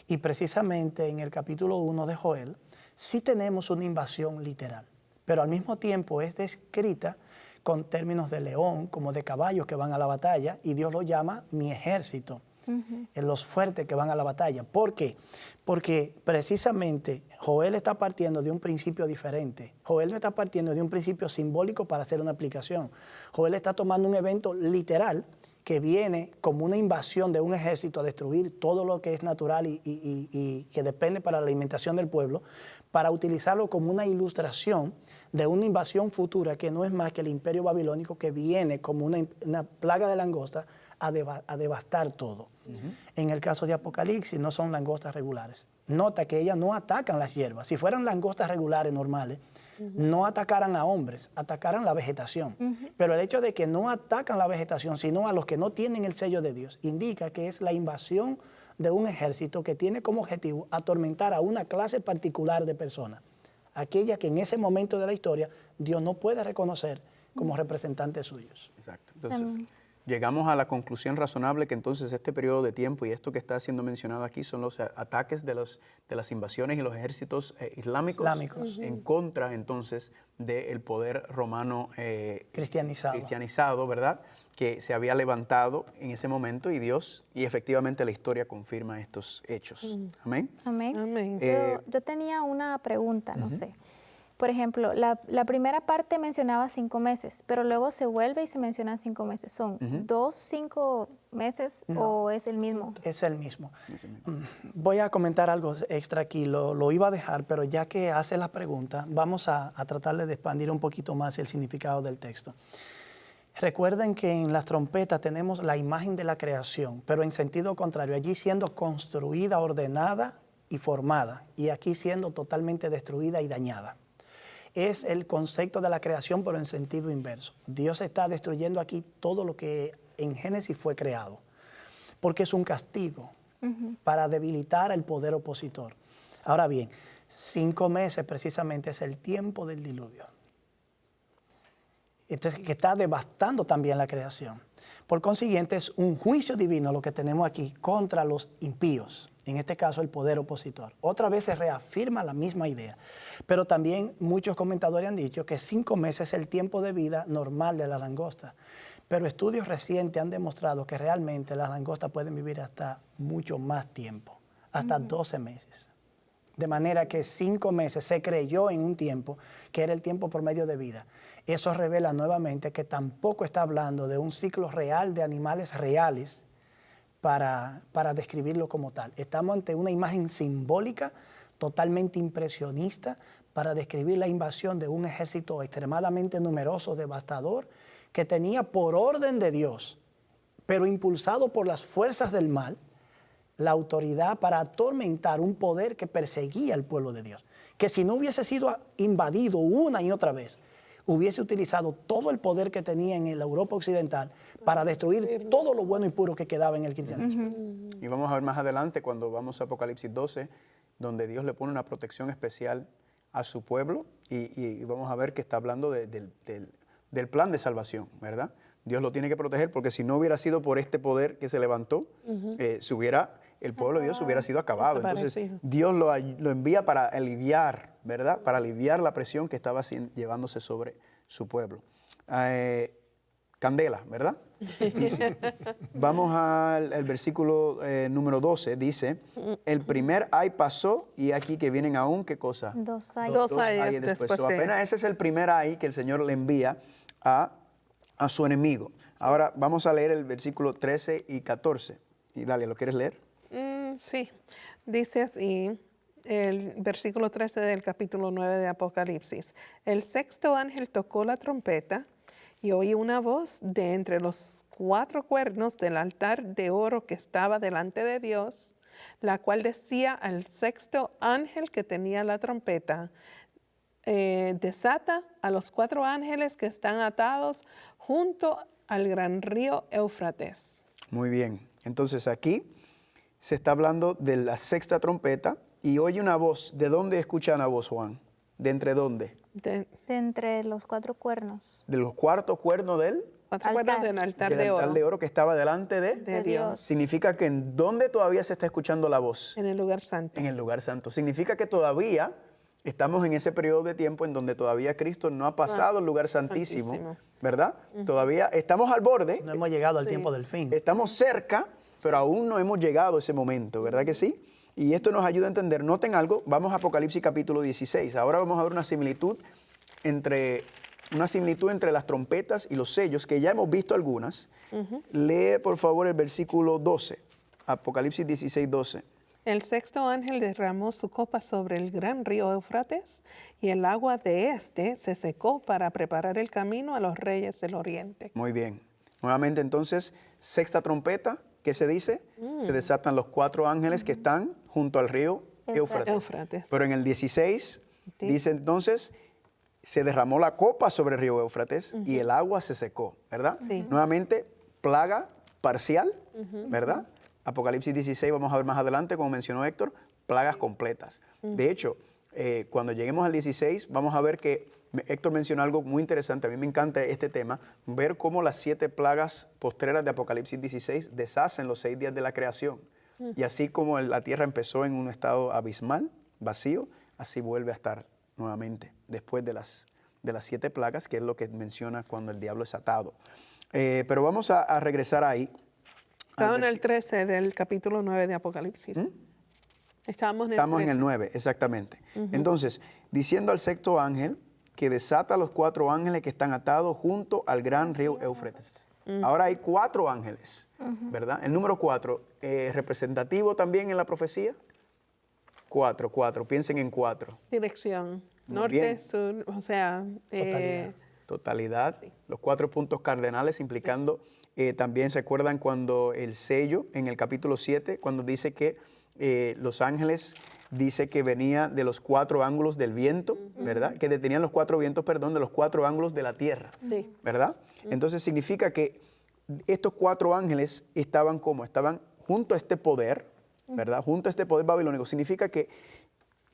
Y precisamente en el capítulo 1 de Joel sí tenemos una invasión literal, pero al mismo tiempo es descrita con términos de león, como de caballos que van a la batalla, y Dios lo llama mi ejército, en los fuertes que van a la batalla. ¿Por qué? Porque precisamente Joel está partiendo de un principio diferente. Joel no está partiendo de un principio simbólico para hacer una aplicación. Joel está tomando un evento literal que viene como una invasión de un ejército a destruir todo lo que es natural y que depende para la alimentación del pueblo, para utilizarlo como una ilustración de una invasión futura que no es más que el imperio babilónico, que viene como una plaga de langosta a devastar todo. En el caso de Apocalipsis no son langostas regulares. Nota que ellas no atacan las hierbas. Si fueran langostas regulares normales, no atacaran a hombres, atacaran la vegetación. Pero el hecho de que no atacan la vegetación, sino a los que no tienen el sello de Dios, indica que es la invasión de un ejército que tiene como objetivo atormentar a una clase particular de personas, aquella que en ese momento de la historia Dios no puede reconocer como representantes suyos. Exacto. Entonces, llegamos a la conclusión razonable que entonces este periodo de tiempo y esto que está siendo mencionado aquí son los ataques de las invasiones y los ejércitos islámicos en contra entonces del poder romano cristianizado, ¿verdad? Que se había levantado en ese momento y efectivamente la historia confirma estos hechos. Amén. Amén. Amén. Yo tenía una pregunta, no sé. Por ejemplo, la primera parte mencionaba 5 meses, pero luego se vuelve y se mencionan 5 meses. ¿Son 2, 5 meses o es el mismo? Es el mismo. Voy a comentar algo extra aquí, lo iba a dejar, pero ya que hace la pregunta, vamos a tratar de expandir un poquito más el significado del texto. Recuerden que en las trompetas tenemos la imagen de la creación, pero en sentido contrario, allí siendo construida, ordenada y formada, y aquí siendo totalmente destruida y dañada. Es el concepto de la creación, pero en sentido inverso. Dios está destruyendo aquí todo lo que en Génesis fue creado, porque es un castigo para debilitar el poder opositor. Ahora bien, 5 meses precisamente es el tiempo del diluvio. Entonces, que está devastando también la creación. Por consiguiente, es un juicio divino lo que tenemos aquí contra los impíos, en este caso el poder opositor. Otra vez se reafirma la misma idea, pero también muchos comentadores han dicho que 5 meses es el tiempo de vida normal de la langosta, pero estudios recientes han demostrado que realmente las langostas pueden vivir hasta mucho más tiempo, hasta 12 meses. De manera que 5 meses se creyó en un tiempo que era el tiempo promedio de vida. Eso revela nuevamente que tampoco está hablando de un ciclo real de animales reales para describirlo como tal. Estamos ante una imagen simbólica totalmente impresionista para describir la invasión de un ejército extremadamente numeroso, devastador, que tenía por orden de Dios, pero impulsado por las fuerzas del mal, la autoridad para atormentar un poder que perseguía al pueblo de Dios. Que si no hubiese sido invadido una y otra vez, hubiese utilizado todo el poder que tenía en la Europa occidental para destruir todo lo bueno y puro que quedaba en el cristianismo. Y vamos a ver más adelante cuando vamos a Apocalipsis 12, donde Dios le pone una protección especial a su pueblo y vamos a ver que está hablando del plan de salvación, ¿verdad? Dios lo tiene que proteger porque si no hubiera sido por este poder que se levantó, el pueblo de Dios hubiera sido acabado. Entonces Dios lo envía para aliviar, ¿verdad? Para aliviar la presión que estaba llevándose sobre su pueblo. Candela, ¿verdad? Dice, vamos al versículo número 12, dice, el primer ay pasó y aquí que vienen aún, ¿qué cosa? 2 ayes. Dos ayes después. después de Apenas ese es el primer ay que el Señor le envía a su enemigo. Ahora vamos a leer el versículo 13 y 14. Y dale, ¿lo quieres leer? Sí, dice así el versículo 13 del capítulo 9 de Apocalipsis. El sexto ángel tocó la trompeta y oí una voz de entre los 4 cuernos del altar de oro que estaba delante de Dios, la cual decía al sexto ángel que tenía la trompeta, desata a los 4 ángeles que están atados junto al gran río Éufrates. Muy bien, entonces aquí se está hablando de la sexta trompeta y oye una voz. ¿De dónde escucha una voz, Juan? ¿De entre dónde? De entre los 4 cuernos. De los 4 cuernos del 4 cuernos del altar del de oro. altar de oro que estaba delante De Dios. Significa que ¿en dónde todavía se está escuchando la voz? En el lugar santo. En el lugar santo. Significa que todavía estamos en ese periodo de tiempo en donde todavía Cristo no ha pasado al lugar santísimo, ¿verdad? Todavía estamos al borde. No hemos llegado al tiempo del fin. Estamos cerca, pero aún no hemos llegado a ese momento, ¿verdad que sí? Y esto nos ayuda a entender. Noten algo, vamos a Apocalipsis capítulo 16. Ahora vamos a ver una similitud entre las trompetas y los sellos, que ya hemos visto algunas. Lee, por favor, el versículo 12. Apocalipsis 16, 12. El sexto ángel derramó su copa sobre el gran río Éufrates y el agua de este se secó para preparar el camino a los reyes del oriente. Muy bien. Nuevamente entonces, sexta trompeta, ¿qué se dice? Se desatan los 4 ángeles que están junto al río Éufrates. Pero en el 16 dice entonces, se derramó la copa sobre el río Éufrates y el agua se secó, ¿verdad? Sí. Nuevamente, plaga parcial, ¿verdad? Apocalipsis 16, vamos a ver más adelante, como mencionó Héctor, plagas completas. De hecho, cuando lleguemos al 16, vamos a ver que Héctor mencionó algo muy interesante. A mí me encanta este tema, ver cómo las 7 plagas postreras de Apocalipsis 16 deshacen los 6 días de la creación. Y así como la tierra empezó en un estado abismal, vacío, así vuelve a estar nuevamente después de las 7 plagas, que es lo que menciona cuando el diablo es atado. Pero vamos a regresar ahí. Estaba en el 13 del capítulo 9 de Apocalipsis. Estamos en el 9, exactamente. Entonces, diciendo al sexto ángel que desata a los 4 ángeles que están atados junto al gran río Éufrates. Ahora hay 4 ángeles, ¿verdad? El número 4, ¿representativo también en la profecía? 4, piensen en 4. Dirección, Muy norte, bien. sur, o sea... Totalidad, Sí. los 4 puntos cardinales implicando, también se acuerdan cuando el sello en el capítulo 7, cuando dice que los ángeles, dice que venía de los 4 ángulos del viento, ¿verdad? Que detenían los 4 vientos, perdón, de los 4 ángulos de la tierra, Sí. ¿verdad? Entonces significa que estos 4 ángeles estaban como, estaban junto a este poder, ¿verdad? Junto a este poder babilónico. Significa que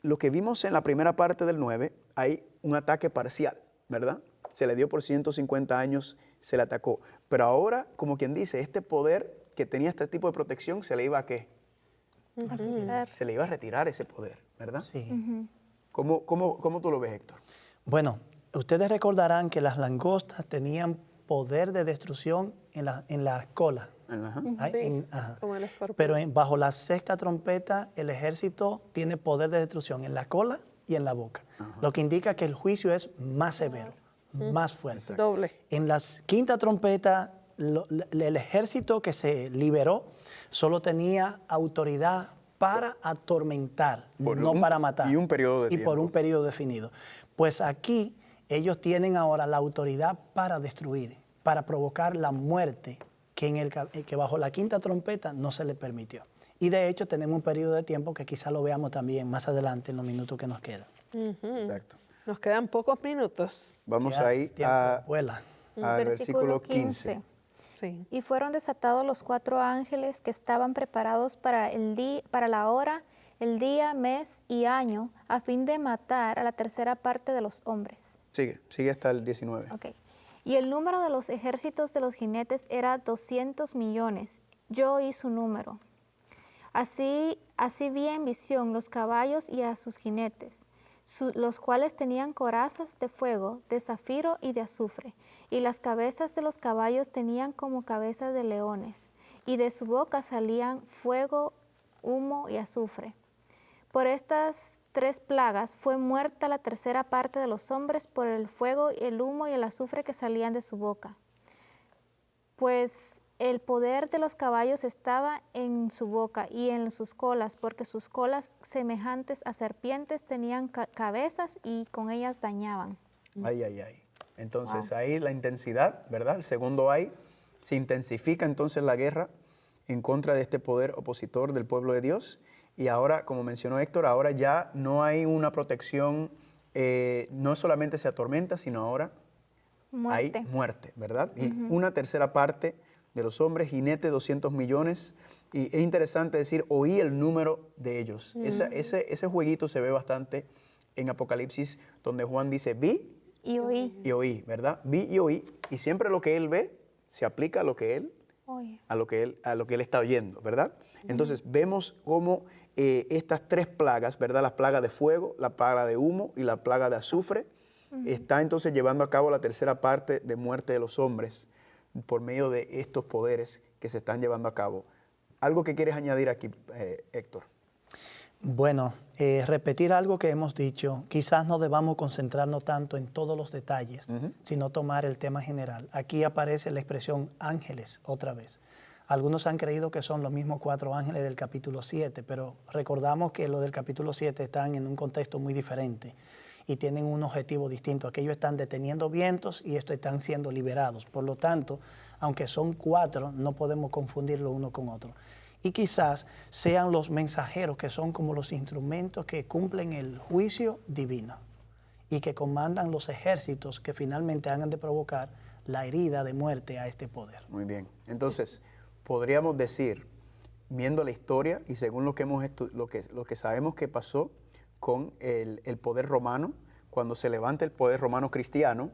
lo que vimos en la primera parte del 9, hay un ataque parcial, ¿verdad? se le dio por 150 años, se le atacó. Pero ahora, como quien dice, este poder que tenía este tipo de protección, se le iba a ¿qué? A retirar. Se le iba a retirar ese poder, ¿verdad? Sí. ¿Cómo tú lo ves, Héctor? Bueno, ustedes recordarán que las langostas tenían poder de destrucción en la cola. Ajá. Ay, Sí, ajá. como el escorpión. Pero bajo la sexta trompeta, el ejército tiene poder de destrucción en la cola y en la boca. Lo que indica que el juicio es más severo, más fuerte. Doble. En la quinta trompeta, el ejército que se liberó solo tenía autoridad para atormentar, no para matar. Y un periodo de Y por tiempo. un periodo definido. Pues aquí ellos tienen ahora la autoridad para destruir, para provocar la muerte que bajo la quinta trompeta no se le permitió. Y de hecho tenemos un periodo de tiempo que quizá lo veamos también más adelante en los minutos que nos quedan. Exacto. Nos quedan pocos minutos. Vamos Ya, ahí tiempo vuela. al versículo 15. Sí. Y fueron desatados los 4 ángeles que estaban preparados para la hora, el día, mes y año, a fin de matar a la tercera parte de los hombres. Sigue hasta el 19. Ok. Y el número de los ejércitos de los jinetes era 200 millones. Yo oí su número. Así vi en visión los caballos y a sus jinetes, los cuales tenían corazas de fuego, de zafiro y de azufre, y las cabezas de los caballos tenían como cabezas de leones, y de su boca salían fuego, humo y azufre. Por estas 3 plagas fue muerta la tercera parte de los hombres por el fuego, el humo y el azufre que salían de su boca. Pues el poder de los caballos estaba en su boca y en sus colas, porque sus colas semejantes a serpientes tenían cabezas y con ellas dañaban. Ay. Entonces ahí la intensidad, ¿verdad? El segundo ay, se intensifica entonces la guerra en contra de este poder opositor del pueblo de Dios. Y ahora, como mencionó Héctor, ahora ya no hay una protección, no solamente se atormenta, sino ahora Muerte. hay muerte, ¿verdad? Y una tercera parte de los hombres, jinetes, 200 millones. Y es interesante decir, oí el número de ellos. Ese jueguito se ve bastante en Apocalipsis, donde Juan dice, vi Y oí. y oí, ¿verdad? Vi y oí. Y siempre lo que él ve se aplica a lo que él, Oye. a lo que él está oyendo, ¿verdad? Entonces vemos cómo estas 3 plagas, ¿verdad? La plaga de fuego, la plaga de humo y la plaga de azufre, está entonces llevando a cabo la tercera parte de muerte de los hombres por medio de estos poderes que se están llevando a cabo. ¿Algo que quieres añadir aquí, Héctor? Bueno, repetir algo que hemos dicho, quizás no debamos concentrarnos tanto en todos los detalles, sino tomar el tema general. Aquí aparece la expresión ángeles otra vez. Algunos han creído que son los mismos 4 ángeles del capítulo 7, pero recordamos que los del capítulo 7 están en un contexto muy diferente y tienen un objetivo distinto. Aquellos están deteniendo vientos y estos están siendo liberados. Por lo tanto, aunque son 4, no podemos confundirlo uno con otro. Y quizás sean los mensajeros que son como los instrumentos que cumplen el juicio divino y que comandan los ejércitos que finalmente hagan de provocar la herida de muerte a este poder. Muy bien. Entonces, podríamos decir, viendo la historia y según lo que sabemos que pasó con el poder romano, cuando se levanta el poder romano cristiano,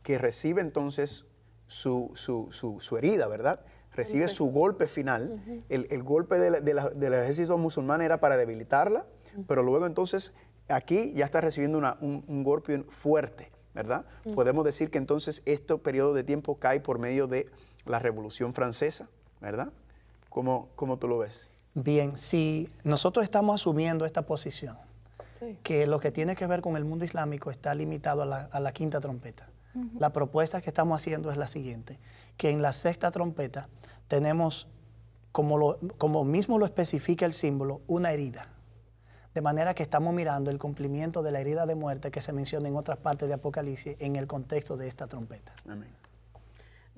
que recibe entonces su herida, ¿verdad? Recibe su golpe final. El golpe del ejército musulmán era para debilitarla, pero luego entonces aquí ya está recibiendo un golpe fuerte, ¿verdad? Podemos decir que entonces este periodo de tiempo cae por medio de la Revolución Francesa, ¿verdad? ¿Cómo tú lo ves? Bien, si nosotros estamos asumiendo esta posición, que lo que tiene que ver con el mundo islámico está limitado a la quinta trompeta. La propuesta que estamos haciendo es la siguiente, que en la sexta trompeta tenemos, como mismo lo especifica el símbolo, una herida. De manera que estamos mirando el cumplimiento de la herida de muerte que se menciona en otras partes de Apocalipsis en el contexto de esta trompeta. Amén.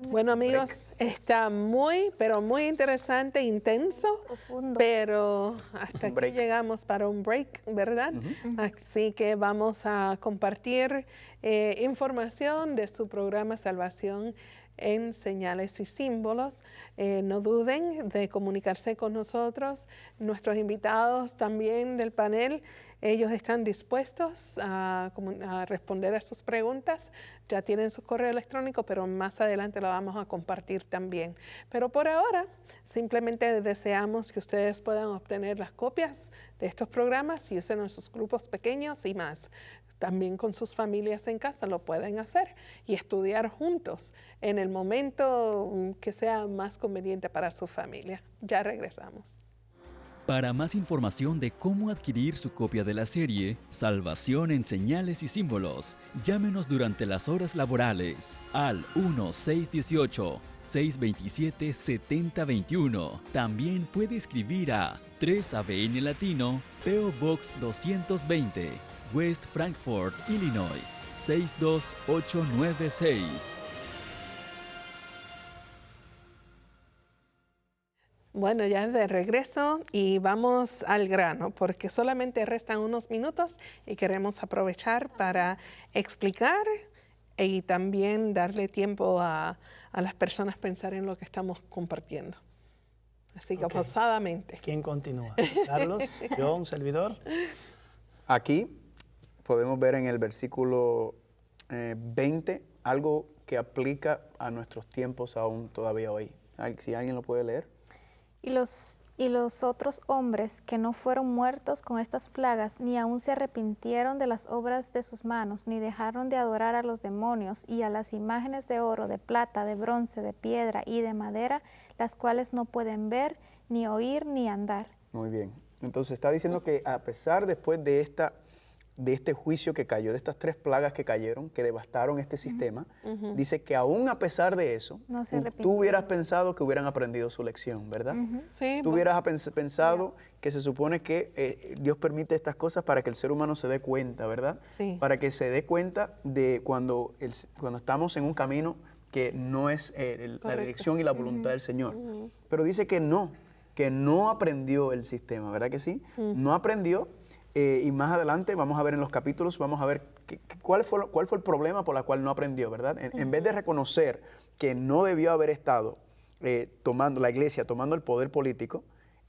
Bueno, amigos, está pero muy interesante, intenso, Profundo. pero hasta aquí break. llegamos para un break, ¿verdad? Así que vamos a compartir información de su programa Salvación en Señales y Símbolos. No duden de comunicarse con nosotros. Nuestros invitados también del panel, ellos están dispuestos a responder a sus preguntas. Ya tienen su correo electrónico, pero más adelante lo vamos a compartir también. Pero por ahora, simplemente deseamos que ustedes puedan obtener las copias de estos programas y usen en sus grupos pequeños y más. También con sus familias en casa lo pueden hacer y estudiar juntos en el momento que sea más conveniente para su familia. Ya regresamos. Para más información de cómo adquirir su copia de la serie Salvación en Señales y Símbolos, llámenos durante las horas laborales al 1-618-627-7021. También puede escribir a 3 ABN Latino, P.O. Box 220, West Frankfort, Illinois, 62896. Bueno, ya de regreso y vamos al grano, porque solamente restan unos minutos y queremos aprovechar para explicar y también darle tiempo a las personas pensar en lo que estamos compartiendo. Así que pausadamente. ¿Quién continúa? Carlos, yo, un servidor. Aquí podemos ver en el versículo 20 algo que aplica a nuestros tiempos aún todavía hoy. Si alguien lo puede leer. Y los otros hombres que no fueron muertos con estas plagas, ni aun se arrepintieron de las obras de sus manos, ni dejaron de adorar a los demonios y a las imágenes de oro, de plata, de bronce, de piedra y de madera, las cuales no pueden ver, ni oír, ni andar. Muy bien. Entonces está diciendo que a pesar después de este juicio que cayó, de estas 3 plagas que cayeron, que devastaron este sistema, dice que aún a pesar de eso, tú hubieras pensado que hubieran aprendido su lección, ¿verdad? Sí, tú hubieras pensado que se supone que Dios permite estas cosas para que el ser humano se dé cuenta, ¿verdad? Sí. Para que se dé cuenta de cuando estamos en un camino que no es la dirección y la voluntad del Señor. Pero dice que no aprendió el sistema, ¿verdad que sí? No aprendió. Y más adelante vamos a ver en los capítulos, vamos a ver cuál fue el problema por el cual no aprendió, ¿verdad? En vez de reconocer que no debió haber estado la iglesia tomando el poder político,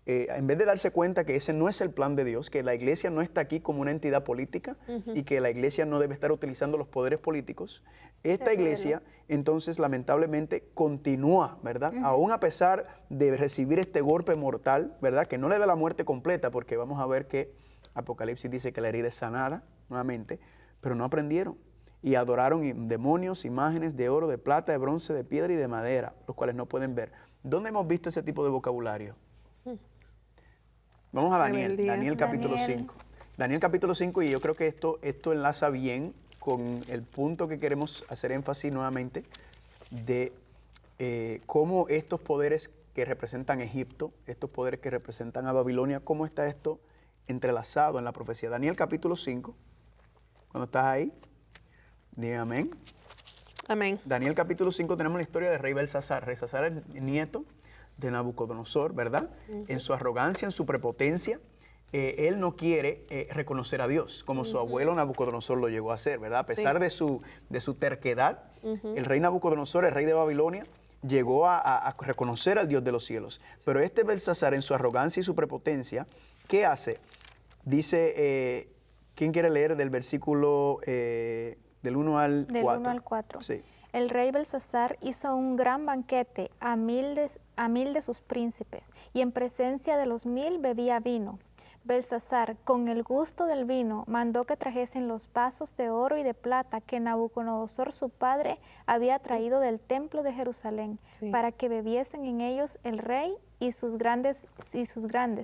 en vez de darse cuenta que ese no es el plan de Dios, que la iglesia no está aquí como una entidad política y que la iglesia no debe estar utilizando los poderes políticos, esta iglesia entonces lamentablemente continúa, ¿verdad? Aún a pesar de recibir este golpe mortal, ¿verdad? Que no le da la muerte completa, porque vamos a ver que Apocalipsis dice que la herida es sanada nuevamente, pero no aprendieron y adoraron demonios, imágenes de oro, de plata, de bronce, de piedra y de madera, los cuales no pueden ver. ¿Dónde hemos visto ese tipo de vocabulario? Vamos a Daniel capítulo 5. Daniel capítulo 5, y yo creo que esto enlaza bien con el punto que queremos hacer énfasis nuevamente de cómo estos poderes que representan Egipto, estos poderes que representan a Babilonia, cómo está esto entrelazado en la profecía. Daniel capítulo 5, cuando estás ahí, diga amén. Amén. Daniel capítulo 5 tenemos la historia de rey Belsasar. Belsasar es el nieto de Nabucodonosor, ¿verdad? En su arrogancia, en su prepotencia, él no quiere reconocer a Dios, como su abuelo Nabucodonosor lo llegó a hacer, ¿verdad? A pesar de su terquedad, el rey Nabucodonosor, el rey de Babilonia, llegó a reconocer al Dios de los cielos. Pero este Belsasar, en su arrogancia y su prepotencia, ¿qué hace? Dice, ¿quién quiere leer del versículo del 1 al 4? Del 1 al 4. Sí. El rey Belsasar hizo un gran banquete a mil de sus príncipes, y en presencia de los 1000 bebía vino. Belsasar, con el gusto del vino, mandó que trajesen los vasos de oro y de plata que Nabucodonosor su padre había traído del templo de Jerusalén, para que bebiesen en ellos el rey y sus grandes,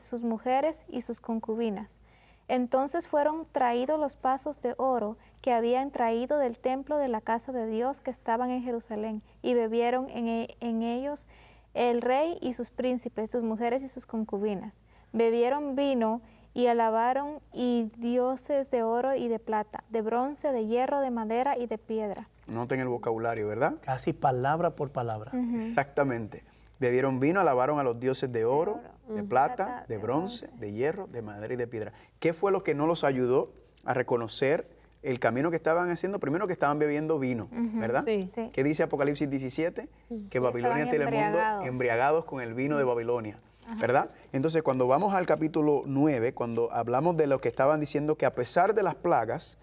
sus mujeres y sus concubinas. Entonces fueron traídos los vasos de oro que habían traído del templo de la casa de Dios que estaban en Jerusalén, y bebieron en ellos el rey y sus príncipes, sus mujeres y sus concubinas. Bebieron vino y alabaron y dioses de oro y de plata, de bronce, de hierro, de madera y de piedra. Noten el vocabulario, ¿verdad? Casi palabra por palabra. Exactamente. Bebieron vino, alabaron a los dioses de oro, de plata, de bronce, de hierro, de madera y de piedra. ¿Qué fue lo que no los ayudó a reconocer el camino que estaban haciendo, primero que estaban bebiendo vino, ¿verdad? Sí. Sí. ¿Qué dice Apocalipsis 17? Que Babilonia Estaban tiene el mundo embriagados. embriagados con el vino de Babilonia, ¿verdad? Entonces, cuando vamos al capítulo 9, cuando hablamos de lo que estaban diciendo, que a pesar de las plagas,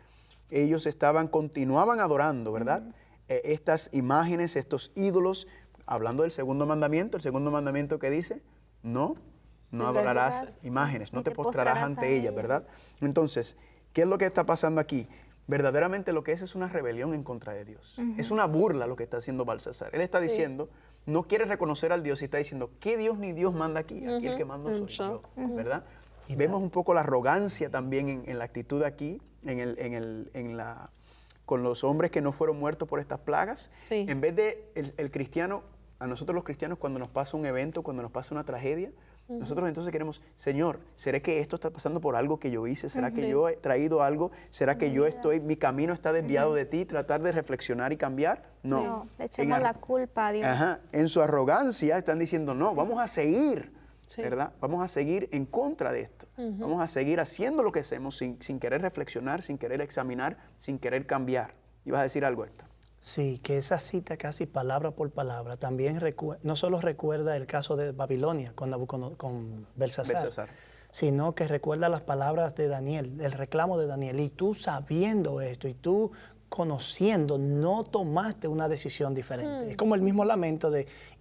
ellos continuaban adorando, ¿verdad? Estas imágenes, estos ídolos, hablando del segundo mandamiento, el segundo mandamiento que dice, no adorarás imágenes, no te postrarás ante ellas, ¿verdad? Entonces, ¿qué es lo que está pasando aquí? Verdaderamente lo que es una rebelión en contra de Dios. Es una burla lo que está haciendo Balsasar. Él está diciendo, no quiere reconocer al Dios y está diciendo, ¿qué Dios ni Dios manda aquí? Aquí el que manda soy yo, ¿verdad? Y vemos un poco la arrogancia también en la actitud aquí, con los hombres que no fueron muertos por estas plagas. Sí. En vez de el cristiano, a nosotros los cristianos, cuando nos pasa un evento, cuando nos pasa una tragedia, nosotros entonces queremos, Señor, ¿será que esto está pasando por algo que yo hice? ¿Será que yo he traído algo? ¿Será que mi camino está desviado de ti? ¿Tratar de reflexionar y cambiar? No. No, le echamos la culpa a Dios. En su arrogancia están diciendo, no, vamos a seguir, Sí. ¿verdad? Vamos a seguir en contra de esto. Vamos a seguir haciendo lo que hacemos sin querer reflexionar, sin querer examinar, sin querer cambiar. ¿Ibas a decir algo, Héctor? Sí, que esa cita casi palabra por palabra también no solo recuerda el caso de Babilonia con Belsasar, sino que recuerda las palabras de Daniel, el reclamo de Daniel. Y tú sabiendo esto y tú conociendo, no tomaste una decisión diferente. Es como el mismo lamento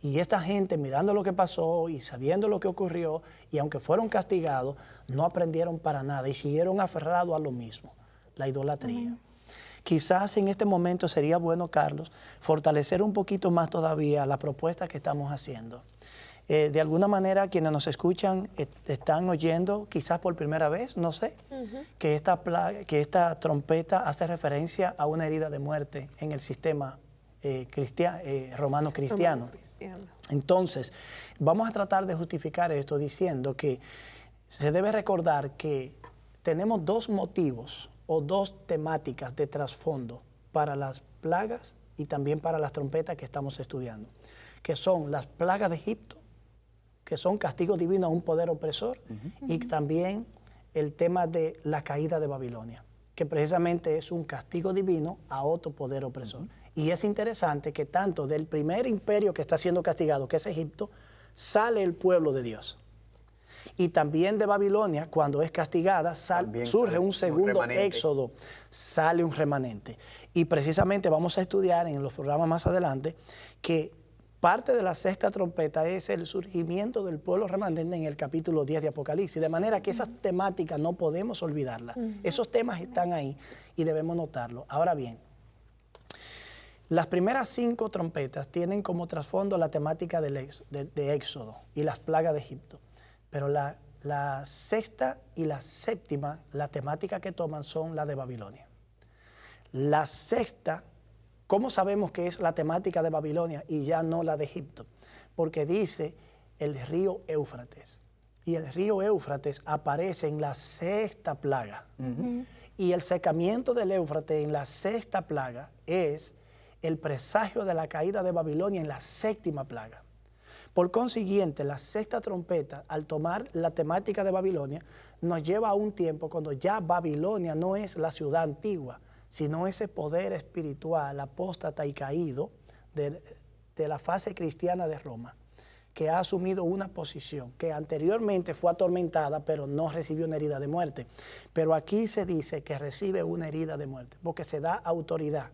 y esta gente mirando lo que pasó y sabiendo lo que ocurrió, y aunque fueron castigados, no aprendieron para nada y siguieron aferrados a lo mismo, la idolatría. Quizás en este momento sería bueno, Carlos, fortalecer un poquito más todavía la propuesta que estamos haciendo. De alguna manera, quienes nos escuchan están oyendo, quizás por primera vez, no sé, que esta trompeta hace referencia a una herida de muerte en el sistema romano cristiano. Entonces, vamos a tratar de justificar esto diciendo que se debe recordar que tenemos dos motivos o dos temáticas de trasfondo para las plagas y también para las trompetas que estamos estudiando, que son las plagas de Egipto, que son castigo divino a un poder opresor, y también el tema de la caída de Babilonia, que precisamente es un castigo divino a otro poder opresor. Y es interesante que tanto del primer imperio que está siendo castigado, que es Egipto, sale el pueblo de Dios. Y también de Babilonia, cuando es castigada, surge un segundo éxodo, sale un remanente. Y precisamente vamos a estudiar en los programas más adelante que parte de la sexta trompeta es el surgimiento del pueblo remanente en el capítulo 10 de Apocalipsis. De manera que esas temáticas no podemos olvidarlas. Esos temas están ahí y debemos notarlo. Ahora bien, las primeras 5 trompetas tienen como trasfondo la temática de Éxodo y las plagas de Egipto. Pero la sexta y la séptima, la temática que toman son la de Babilonia. La sexta, ¿cómo sabemos que es la temática de Babilonia y ya no la de Egipto? Porque dice el río Éufrates. Y el río Éufrates aparece en la sexta plaga. Y el secamiento del Éufrates en la sexta plaga es el presagio de la caída de Babilonia en la séptima plaga. Por consiguiente, la sexta trompeta, al tomar la temática de Babilonia, nos lleva a un tiempo cuando ya Babilonia no es la ciudad antigua, sino ese poder espiritual apóstata y caído de la fase cristiana de Roma, que ha asumido una posición que anteriormente fue atormentada, pero no recibió una herida de muerte. Pero aquí se dice que recibe una herida de muerte, porque se da autoridad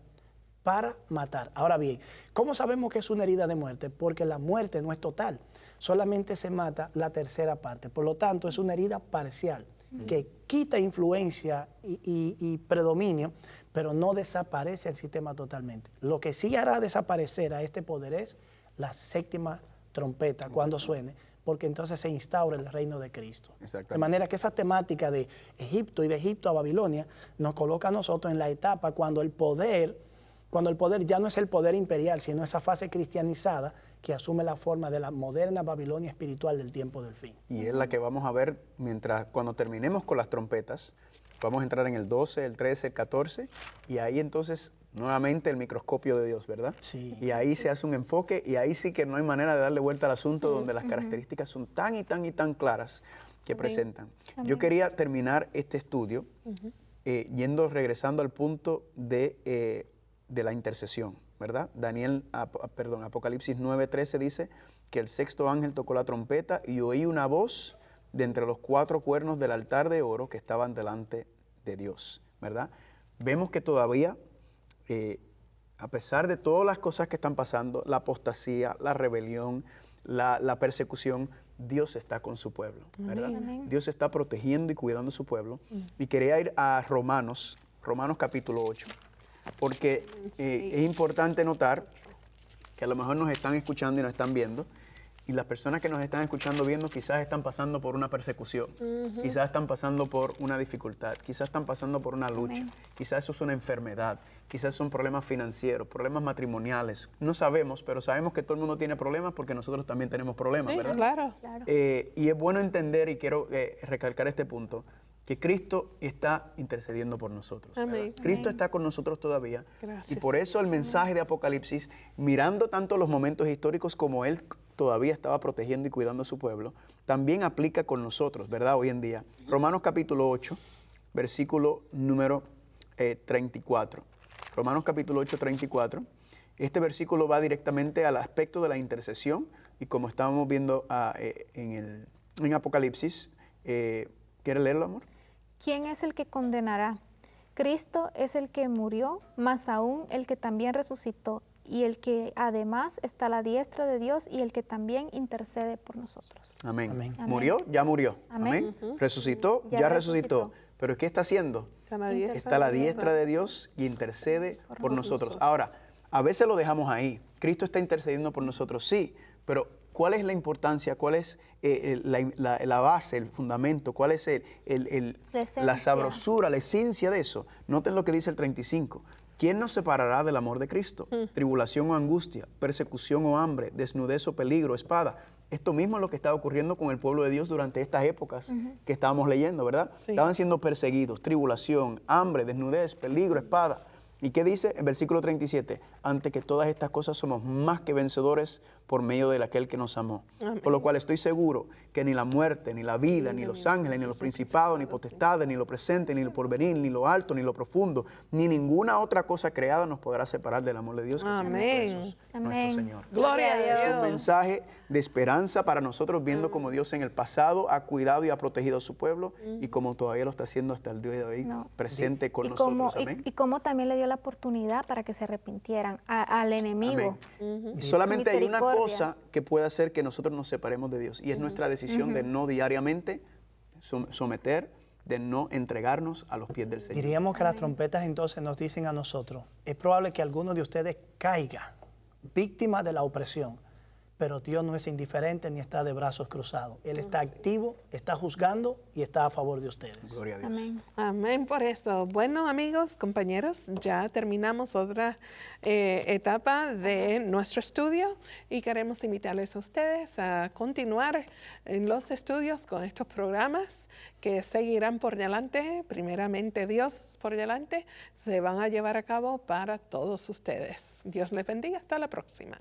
para matar. Ahora bien, ¿cómo sabemos que es una herida de muerte? Porque la muerte no es total, solamente se mata la tercera parte. Por lo tanto, es una herida parcial que quita influencia y predominio, pero no desaparece el sistema totalmente. Lo que sí hará desaparecer a este poder es la séptima trompeta cuando suene, porque entonces se instaura el reino de Cristo. De manera que esa temática de Egipto y de Egipto a Babilonia nos coloca a nosotros en la etapa cuando el poder ya no es el poder imperial, sino esa fase cristianizada que asume la forma de la moderna Babilonia espiritual del tiempo del fin. Y es la que vamos a ver cuando terminemos con las trompetas. Vamos a entrar en el 12, el 13, el 14, y ahí entonces nuevamente el microscopio de Dios, ¿verdad? Sí. Y ahí se hace un enfoque, y ahí sí que no hay manera de darle vuelta al asunto, donde las características son tan y tan y tan claras que presentan. Yo quería terminar este estudio regresando al punto de la intercesión, ¿verdad? Apocalipsis 9:13 dice que el sexto ángel tocó la trompeta y oí una voz de entre los 4 cuernos del altar de oro que estaban delante de Dios, ¿verdad? Vemos que todavía, a pesar de todas las cosas que están pasando, la apostasía, la rebelión, la persecución, Dios está con su pueblo, ¿verdad? Amén. Dios está protegiendo y cuidando a su pueblo. Y quería ir a Romanos capítulo 8, porque es importante notar que a lo mejor nos están escuchando y nos están viendo, y las personas que nos están escuchando, viendo, quizás están pasando por una persecución, quizás están pasando por una dificultad, quizás están pasando por una lucha, quizás eso es una enfermedad, quizás son problemas financieros, problemas matrimoniales. No sabemos, pero sabemos que todo el mundo tiene problemas porque nosotros también tenemos problemas, Sí, ¿verdad? claro. Y es bueno entender, y quiero recalcar este punto, que Cristo está intercediendo por nosotros, ¿verdad? Amén. Cristo está con nosotros todavía. Gracias. Y por eso el mensaje de Apocalipsis, mirando tanto los momentos históricos como Él todavía estaba protegiendo y cuidando a su pueblo, también aplica con nosotros, ¿verdad? Hoy en día. Romanos capítulo 8, versículo número 34. Romanos capítulo 8, 34. Este versículo va directamente al aspecto de la intercesión, y como estábamos viendo en Apocalipsis, ¿quiere leerlo, amor? ¿Quién es el que condenará? Cristo es el que murió, más aún el que también resucitó, y el que además está a la diestra de Dios y el que también intercede por nosotros. Amén. Amén. Murió, ya murió. Amén. Resucitó, Ya ya resucitó. resucitó. Pero ¿qué está haciendo? Está a la diestra de Dios y intercede por nosotros. Ahora, a veces lo dejamos ahí. Cristo está intercediendo por nosotros, sí, pero ¿cuál es la importancia? ¿Cuál es la base, el fundamento? ¿Cuál es la sabrosura, la esencia de eso? Noten lo que dice el 35. ¿Quién nos separará del amor de Cristo? Tribulación o angustia, persecución o hambre, desnudez o peligro, espada. Esto mismo es lo que estaba ocurriendo con el pueblo de Dios durante estas épocas que estábamos leyendo, ¿verdad? Sí. Estaban siendo perseguidos, tribulación, hambre, desnudez, peligro, espada. ¿Y qué dice en versículo 37? Ante que todas estas cosas somos más que vencedores por medio de aquel que nos amó. Amén. Por lo cual estoy seguro que ni la muerte, ni la vida, ni los ángeles, ni los principados, ni potestades, ni lo presente, ni lo porvenir, ni lo alto, ni lo profundo, ni ninguna otra cosa creada nos podrá separar del amor de Dios que es en Amén. Cristo Jesús, Amén. nuestro Señor. Gloria a Es un Dios. mensaje de esperanza para nosotros, viendo cómo Dios en el pasado ha cuidado y ha protegido a su pueblo, y como todavía lo está haciendo hasta el día de hoy, presente con nosotros. Amén. Y como también le dio la oportunidad para que se arrepintieran al enemigo. Amén. Y solamente hay una Misericordia. cosa que puede hacer que nosotros nos separemos de Dios, y es nuestra decisión de no diariamente someter, de no entregarnos a los pies del Señor. Diríamos que las trompetas entonces nos dicen a nosotros, es probable que alguno de ustedes caiga víctima de la opresión, pero Dios no es indiferente ni está de brazos cruzados. Él está activo, está juzgando y está a favor de ustedes. Gloria a Dios. Amén. Amén por eso. Bueno, amigos, compañeros, ya terminamos otra etapa de nuestro estudio y queremos invitarles a ustedes a continuar en los estudios con estos programas que seguirán por delante. Primeramente, Dios por delante, se van a llevar a cabo para todos ustedes. Dios les bendiga. Hasta la próxima.